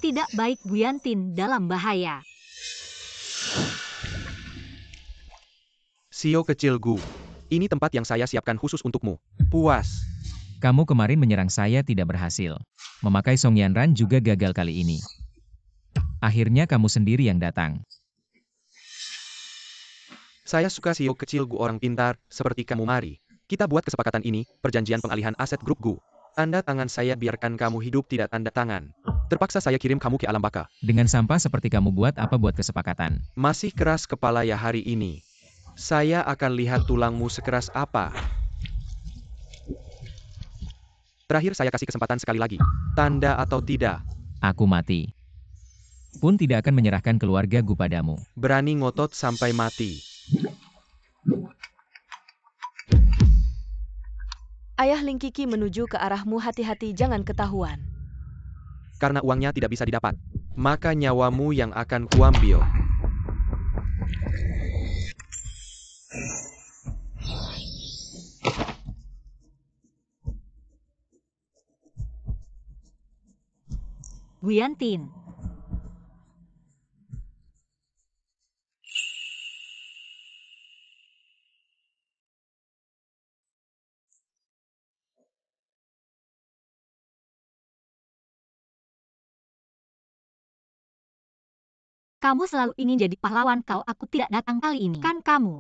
Tidak baik, Bu Yantin dalam bahaya. Sio kecil Gu, ini tempat yang saya siapkan khusus untukmu. Puas. Kamu kemarin menyerang saya tidak berhasil. Memakai Song Yanran juga gagal kali ini. Akhirnya kamu sendiri yang datang. Saya suka Sio kecil Gu, orang pintar seperti kamu. Mari kita buat kesepakatan ini, perjanjian pengalihan aset Grup Gu. Tanda tangan saya, biarkan kamu hidup tidak tanda tangan. Terpaksa saya kirim kamu ke alam baka. Dengan sampah seperti kamu buat apa buat kesepakatan? Masih keras kepala ya hari ini. Saya akan lihat tulangmu sekeras apa. Terakhir saya kasih kesempatan sekali lagi. Tanda atau tidak? Aku mati. Pun tidak akan menyerahkan keluarga Gu padamu. Berani ngotot sampai mati. Ayah Ling Kiki menuju ke arahmu, hati-hati jangan ketahuan. karena uangnya tidak bisa didapat. Maka nyawamu yang akan kuambil. Guyantin. Kamu selalu ingin jadi pahlawan kalau aku tidak datang kali ini, kan kamu?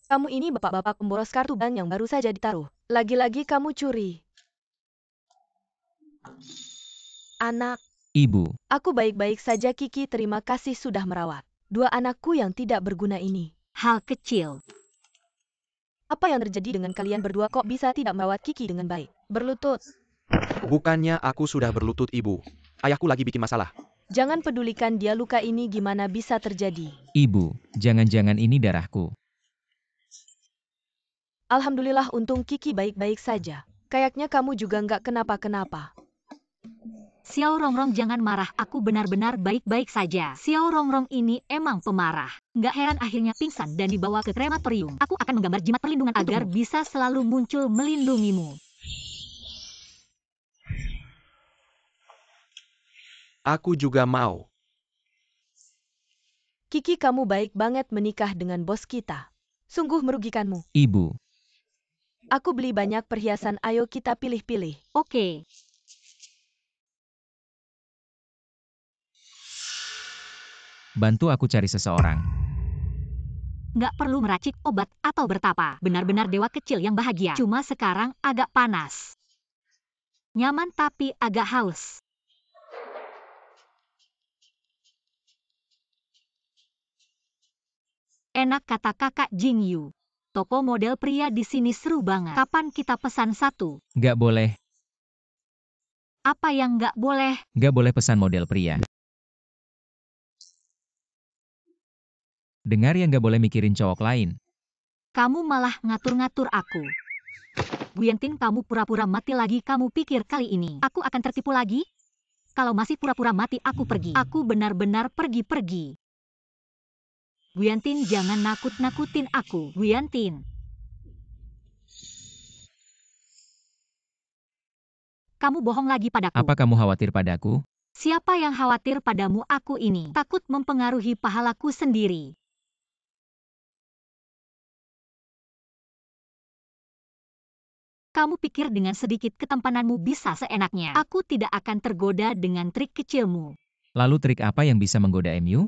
Kamu ini bapak-bapak pemboros kartu bank yang baru saja ditaruh. Lagi-lagi kamu curi. Anak, Ibu, aku baik-baik saja Kiki, terima kasih sudah merawat. Dua anakku yang tidak berguna ini. Hal kecil. Apa yang terjadi dengan kalian berdua, kok bisa tidak merawat Kiki dengan baik? Berlutut. Bukannya aku sudah berlutut, Ibu. Ayahku lagi bikin masalah. Jangan pedulikan dia, luka ini gimana bisa terjadi. Ibu, jangan-jangan ini darahku. Alhamdulillah, untung Kiki baik-baik saja. Kayaknya kamu juga nggak kenapa-kenapa. Xiao Rongrong, jangan marah, aku benar-benar baik-baik saja. Xiao Rongrong ini emang pemarah. Nggak heran akhirnya pingsan dan dibawa ke krematorium. Aku akan menggambar jimat perlindungan agar bisa selalu muncul melindungimu. Aku juga mau. Kiki, kamu baik banget menikah dengan bos kita. Sungguh merugikanmu. Ibu, Aku beli banyak perhiasan, ayo kita pilih-pilih. Oke. bantu aku cari seseorang. Nggak perlu meracik obat atau bertapa. Benar-benar dewa kecil yang bahagia. Cuma sekarang agak panas. Nyaman tapi agak haus. Enak, kata kakak Jingyu. Toko model pria di sini seru banget. Kapan kita pesan satu? Nggak boleh, Apa yang nggak boleh? nggak boleh pesan model pria. Dengar ya, nggak boleh mikirin cowok lain. Kamu malah ngatur-ngatur aku. Guyantin, kamu pura-pura mati lagi. Kamu pikir kali ini aku akan tertipu lagi? Kalau masih pura-pura mati, aku pergi. Aku benar-benar pergi-pergi. Guyantin, jangan nakut-nakutin aku. Guyantin. Kamu bohong lagi padaku. Apa kamu khawatir padaku? Siapa yang khawatir padamu? Aku ini takut mempengaruhi pahalaku sendiri. Kamu pikir dengan sedikit ketampananmu bisa seenaknya? Aku tidak akan tergoda dengan trik kecilmu. Lalu trik apa yang bisa menggoda MU?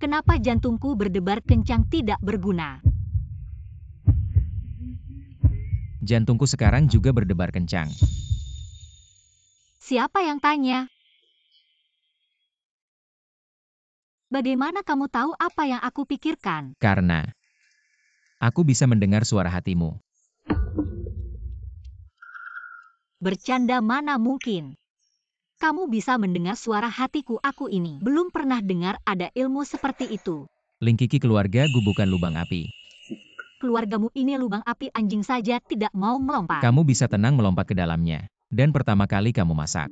Kenapa jantungku berdebar kencang tidak berguna? Jantungku sekarang juga berdebar kencang. Siapa yang tanya? Bagaimana kamu tahu apa yang aku pikirkan? Karena aku bisa mendengar suara hatimu. Bercanda mana mungkin? Kamu bisa mendengar suara hatiku? Aku ini belum pernah dengar ada ilmu seperti itu. Lingkiki keluarga gue bukan lubang api. Keluargamu ini lubang api, anjing saja tidak mau melompat. Kamu bisa tenang melompat ke dalamnya. Dan pertama kali kamu masak.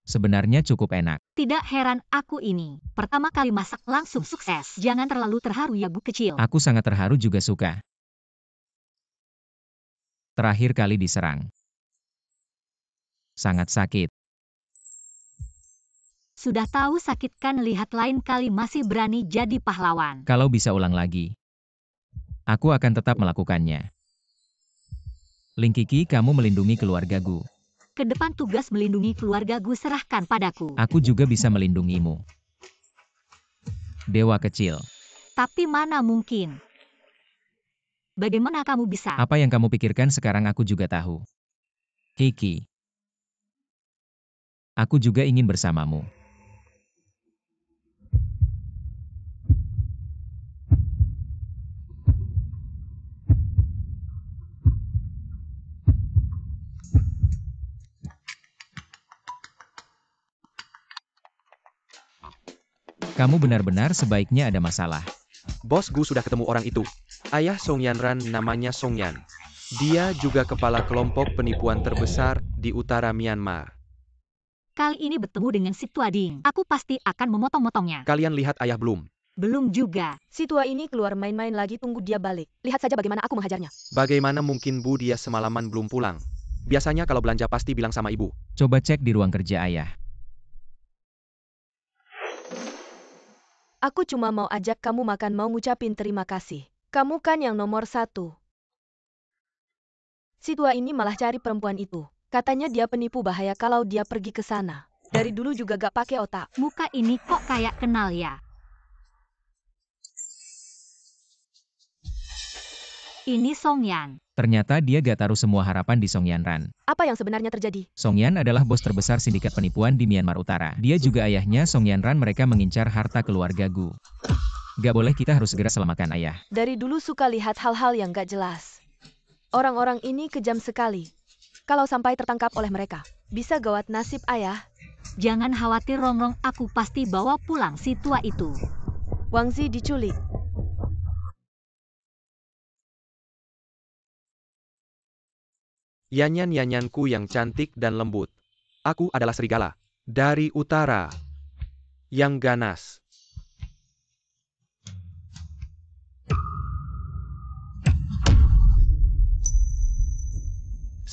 Sebenarnya cukup enak. Tidak heran aku ini pertama kali masak langsung sukses. Jangan terlalu terharu ya, Bu kecil. Aku sangat terharu juga suka. Terakhir kali diserang. Sangat sakit. Sudah tahu sakit kan, lihat lain kali masih berani jadi pahlawan. Kalau bisa ulang lagi, aku akan tetap melakukannya. Lingkiki, kamu melindungi keluarga gue. Ke depan tugas melindungi keluarga gue serahkan padaku. Aku juga bisa melindungimu. Dewa kecil. Tapi mana mungkin? Bagaimana kamu bisa? Apa yang kamu pikirkan sekarang aku juga tahu. Kiki. Aku juga ingin bersamamu. Kamu benar-benar sebaiknya ada masalah. Bos Gu sudah ketemu orang itu. Ayah Song Yanran namanya Song Yan. Dia juga kepala kelompok penipuan terbesar di utara Myanmar. Kali ini bertemu dengan si Tua Ding. Aku pasti akan memotong-motongnya. Kalian lihat ayah belum? Belum juga. Si tua ini keluar main-main lagi, tunggu dia balik. Lihat saja bagaimana aku menghajarnya. Bagaimana mungkin Bu dia semalaman belum pulang? Biasanya kalau belanja pasti bilang sama ibu. Coba cek di ruang kerja ayah. Aku cuma mau ajak kamu makan, mau ngucapin terima kasih. Kamu kan yang nomor 1. Si tua ini malah cari perempuan itu. Katanya dia penipu bahaya kalau dia pergi ke sana. Dari dulu juga gak pakai otak. Muka ini kok kayak kenal ya? Ini Song Yan. Ternyata dia gak taruh semua harapan di Song Yanran. Apa yang sebenarnya terjadi? Song Yan adalah bos terbesar sindikat penipuan di Myanmar Utara. Dia juga ayahnya Song Yanran, mereka mengincar harta keluarga Gu. Gak boleh, kita harus segera selamatkan ayah. Dari dulu suka lihat hal-hal yang gak jelas. Orang-orang ini kejam sekali. Kalau sampai tertangkap oleh mereka, bisa gawat nasib ayah. Jangan khawatir Rongrong, aku pasti bawa pulang si tua itu. Wang Zi diculik. Yanyan-yanyanku yang cantik dan lembut. Aku adalah serigala. Dari utara. Yang ganas.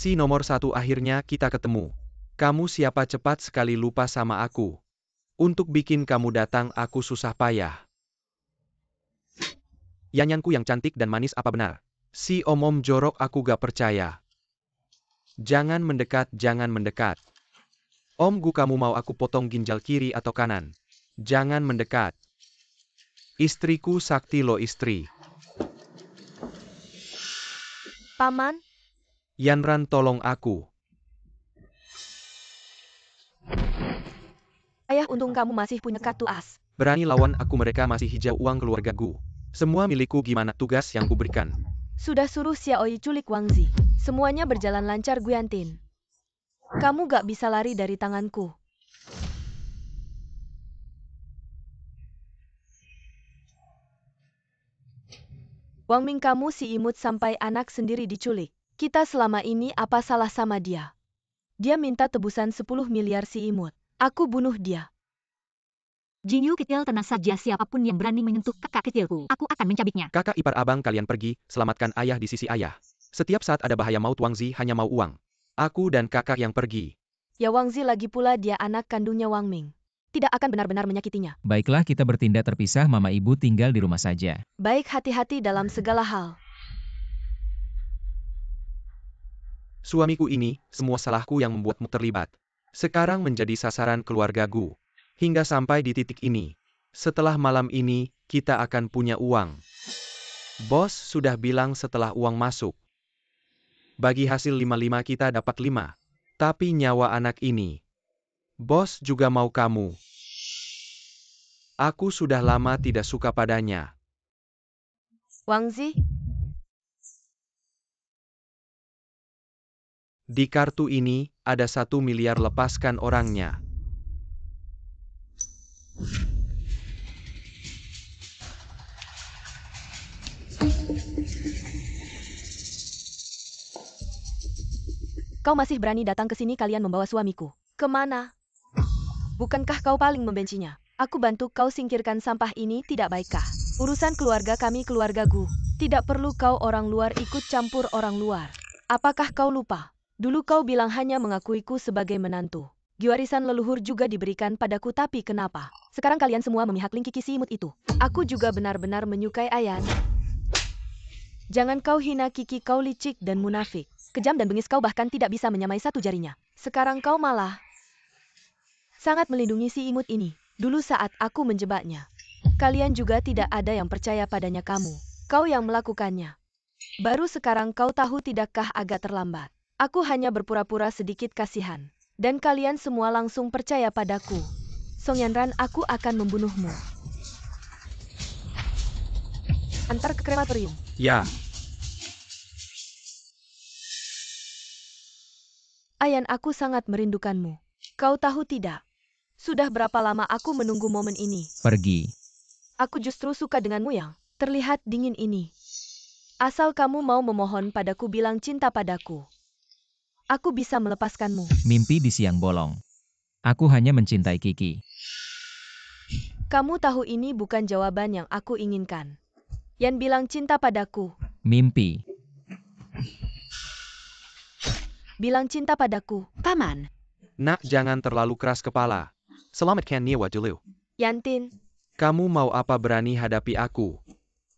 Si nomor 1, akhirnya kita ketemu. Kamu siapa? Cepat sekali lupa sama aku. Untuk bikin kamu datang aku susah payah. Yanyanku yang cantik dan manis, apa benar? Si om-om jorok, aku gak percaya. Jangan mendekat, jangan mendekat. Om Gu, kamu mau aku potong ginjal kiri atau kanan? Jangan mendekat. Istriku sakti lo istri. Paman, Yanran, tolong aku. ayah, untung kamu masih punya kartu as. Berani lawan aku, mereka masih hijau uang keluarga Gu. Semua milikku, gimana tugas yang kuberikan? Sudah suruh Xiaoi culik Wang Zi. Semuanya berjalan lancar, Guyantin. Kamu gak bisa lari dari tanganku. Wang Ming, kamu si imut sampai anak sendiri diculik. Kita selama ini apa salah sama dia? Dia minta tebusan 10 miliar si imut. Aku bunuh dia. Jinyu kecil, tenang saja, siapapun yang berani menyentuh kakak kecilku, aku akan mencabiknya. Kakak ipar abang kalian pergi, selamatkan ayah di sisi ayah. Setiap saat ada bahaya maut, Wang Zi hanya mau uang. Aku dan kakak yang pergi. Ya Wang Zi, lagi pula dia anak kandungnya Wang Ming. Tidak akan benar-benar menyakitinya. Baiklah, kita bertindak terpisah, mama ibu tinggal di rumah saja. Baik, hati-hati dalam segala hal. Suamiku ini, semua salahku yang membuatmu terlibat. Sekarang menjadi sasaran keluarga Gu. Hingga sampai di titik ini. Setelah malam ini, kita akan punya uang. Bos sudah bilang setelah uang masuk. Bagi hasil 5-5 kita dapat 5. Tapi nyawa anak ini. Bos juga mau kamu. Aku sudah lama tidak suka padanya. Wang Zi, Di kartu ini, ada 1 miliar, lepaskan orangnya. kau masih berani datang ke sini, kalian membawa suamiku. Kemana? Bukankah kau paling membencinya? Aku bantu kau singkirkan sampah ini, tidak baikkah? Urusan keluarga kami, keluarga Gu. Tidak perlu kau orang luar ikut campur orang luar. Apakah kau lupa? Dulu kau bilang hanya mengakuiku sebagai menantu. Warisan leluhur juga diberikan padaku, tapi kenapa? Sekarang kalian semua memihak Ling Kiki si imut itu. Aku juga benar-benar menyukai Ayan. Jangan kau hina Kiki, kau licik dan munafik. Kejam dan bengis, kau bahkan tidak bisa menyamai satu jarinya. Sekarang kau malah sangat melindungi si imut ini. Dulu saat aku menjebaknya, Kalian juga tidak ada yang percaya padanya kamu. Kau yang melakukannya. Baru sekarang kau tahu tidakkah agak terlambat. Aku hanya berpura-pura sedikit kasihan. Dan kalian semua langsung percaya padaku. Song Yanran, aku akan membunuhmu. Antar ke krematorium. Ya, Ayan, aku sangat merindukanmu. Kau tahu tidak? Sudah berapa lama aku menunggu momen ini. Pergi. Aku justru suka denganmu yang terlihat dingin ini. Asal kamu mau memohon padaku, bilang cinta padaku. Aku bisa melepaskanmu. Mimpi di siang bolong. Aku hanya mencintai Kiki. Kamu tahu ini bukan jawaban yang aku inginkan. Yan bilang cinta padaku. Mimpi. Bilang cinta padaku. Paman, nak jangan terlalu keras kepala. Selamatkan nyawa dulu. Yantin, Kamu mau apa berani hadapi aku?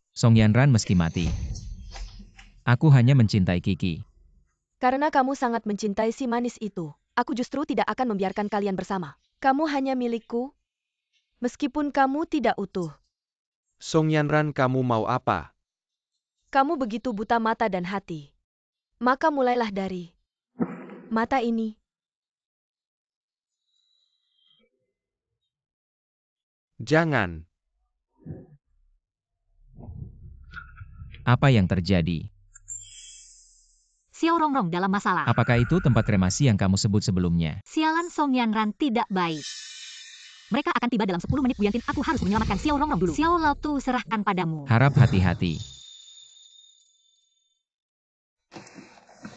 Song Yanran meski mati. Aku hanya mencintai Kiki. karena kamu sangat mencintai si manis itu, aku justru tidak akan membiarkan kalian bersama. Kamu hanya milikku, meskipun kamu tidak utuh. Song Yanran, kamu mau apa? Kamu begitu buta mata dan hati. Maka mulailah dari mata ini. Jangan. Apa yang terjadi? Xiao Rongrong dalam masalah. Apakah itu tempat kremasi yang kamu sebut sebelumnya? Sialan Song Yanran tidak baik. Mereka akan tiba dalam 10 menit, Bu Yantin. Aku harus menyelamatkan Xiao Rongrong dulu. Xiao Lao Tu serahkan padamu. Harap hati-hati.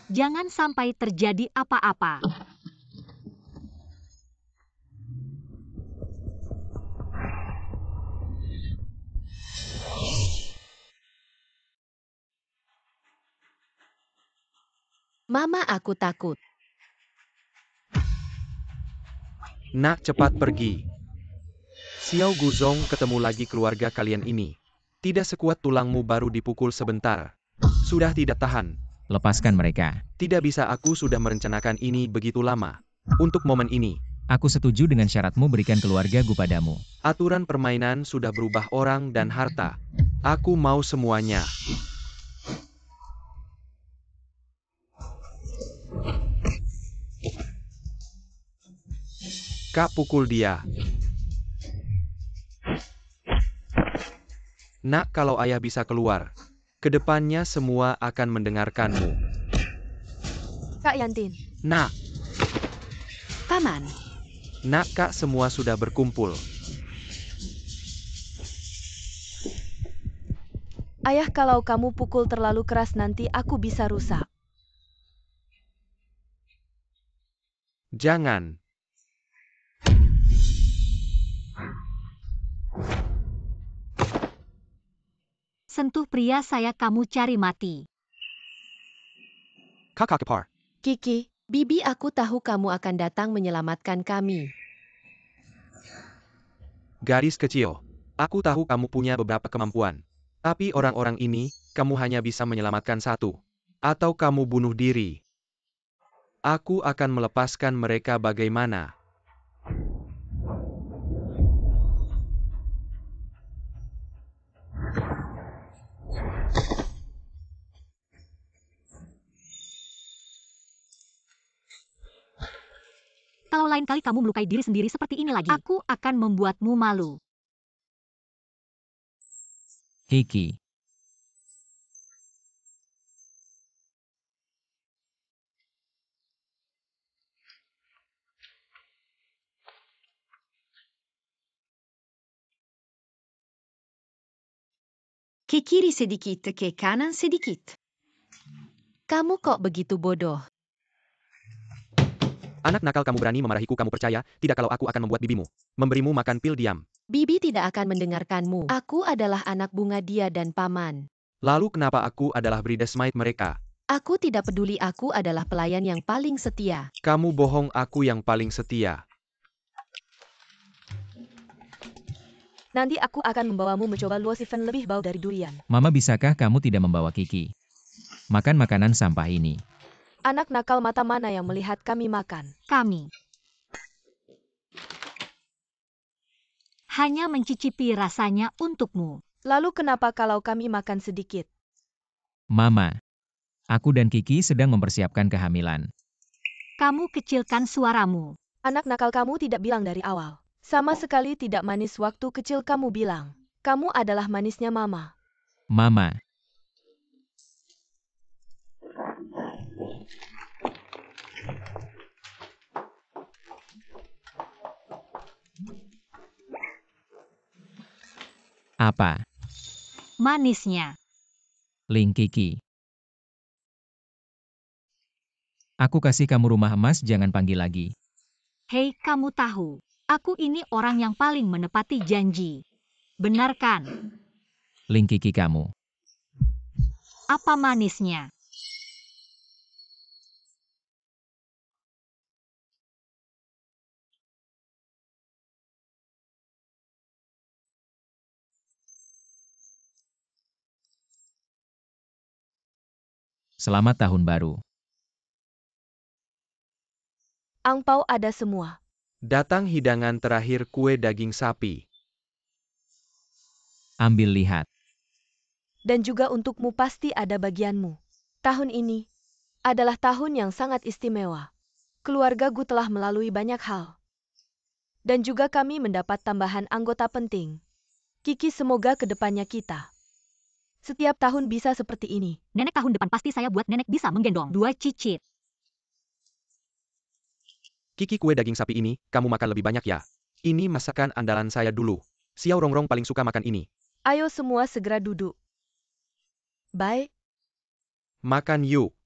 Jangan sampai terjadi apa-apa. Mama, aku takut. Nak, cepat pergi. Xiao Guzong, ketemu lagi keluarga kalian ini. Tidak sekuat tulangmu baru dipukul sebentar. Sudah tidak tahan. Lepaskan mereka. Tidak bisa, aku sudah merencanakan ini begitu lama. Untuk momen ini. Aku setuju dengan syaratmu, berikan keluarga gu padamu. Aturan permainan sudah berubah, orang dan harta. Aku mau semuanya. Kak, pukul dia. Nak, kalau ayah bisa keluar, kedepannya semua akan mendengarkanmu. Kak Yantin, Nak, Paman, nak, kak, semua sudah berkumpul. ayah, kalau kamu pukul terlalu keras nanti aku bisa rusak. Jangan. Sentuh pria saya, kamu cari mati. Kakak kepar. Kiki, Bibi, aku tahu kamu akan datang menyelamatkan kami. Gadis kecil. Aku tahu kamu punya beberapa kemampuan. Tapi orang-orang ini, kamu hanya bisa menyelamatkan satu. Atau kamu bunuh diri. Aku akan melepaskan mereka bagaimana? Kalau lain kali kamu melukai diri sendiri seperti ini lagi, aku akan membuatmu malu. Kiki. Ke kiri sedikit, ke kanan sedikit. Kamu kok begitu bodoh? Anak nakal, kamu berani memarahiku, kamu percaya? Tidak, kalau aku akan membuat bibimu. Memberimu makan pil diam. Bibi tidak akan mendengarkanmu. Aku adalah anak bunga dia dan paman. Lalu kenapa aku adalah bridesmaid mereka? Aku tidak peduli, aku adalah pelayan yang paling setia. Kamu bohong, aku yang paling setia. nanti aku akan membawamu mencoba luosifen lebih bau dari durian. Mama, bisakah kamu tidak membawa Kiki makan makanan sampah ini? Anak nakal mata mana yang melihat kami makan? Kami hanya mencicipi rasanya untukmu. Lalu kenapa kalau kami makan sedikit? Mama, aku dan Kiki sedang mempersiapkan kehamilan. Kamu kecilkan suaramu. Anak nakal kamu tidak bilang dari awal. Sama sekali tidak manis waktu kecil kamu bilang. Kamu adalah manisnya Mama. Mama, apa? Manisnya. Ling Kiki. Aku kasih kamu rumah emas, jangan panggil lagi. Hei, kamu tahu, aku ini orang yang paling menepati janji. Benar kan? Ling Kiki kamu. Apa manisnya? Selamat tahun baru. Angpau ada semua. Datang hidangan terakhir kue daging sapi. Ambil lihat. Dan juga untukmu pasti ada bagianmu. Tahun ini adalah tahun yang sangat istimewa. Keluarga Gu telah melalui banyak hal. Dan juga kami mendapat tambahan anggota penting. Kiki, semoga kedepannya kita setiap tahun bisa seperti ini. Nenek tahun depan pasti saya buat nenek bisa menggendong 2 cicit. Kiki, kue daging sapi ini, kamu makan lebih banyak ya. Ini masakan andalan saya dulu. Xiao Rongrong paling suka makan ini. Ayo semua segera duduk. Baik. Makan yuk.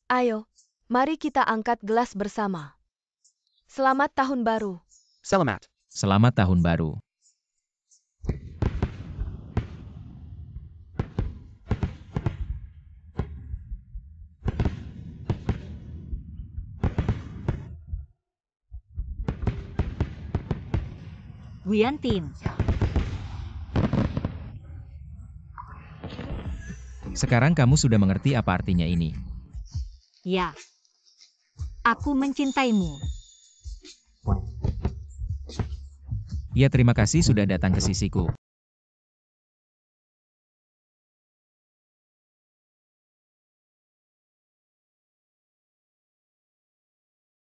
Ayo, mari kita angkat gelas bersama. Selamat tahun baru. Selamat. Selamat tahun baru. Guyantin. Sekarang kamu sudah mengerti apa artinya ini. Ya. Aku mencintaimu. Ya, terima kasih sudah datang ke sisiku.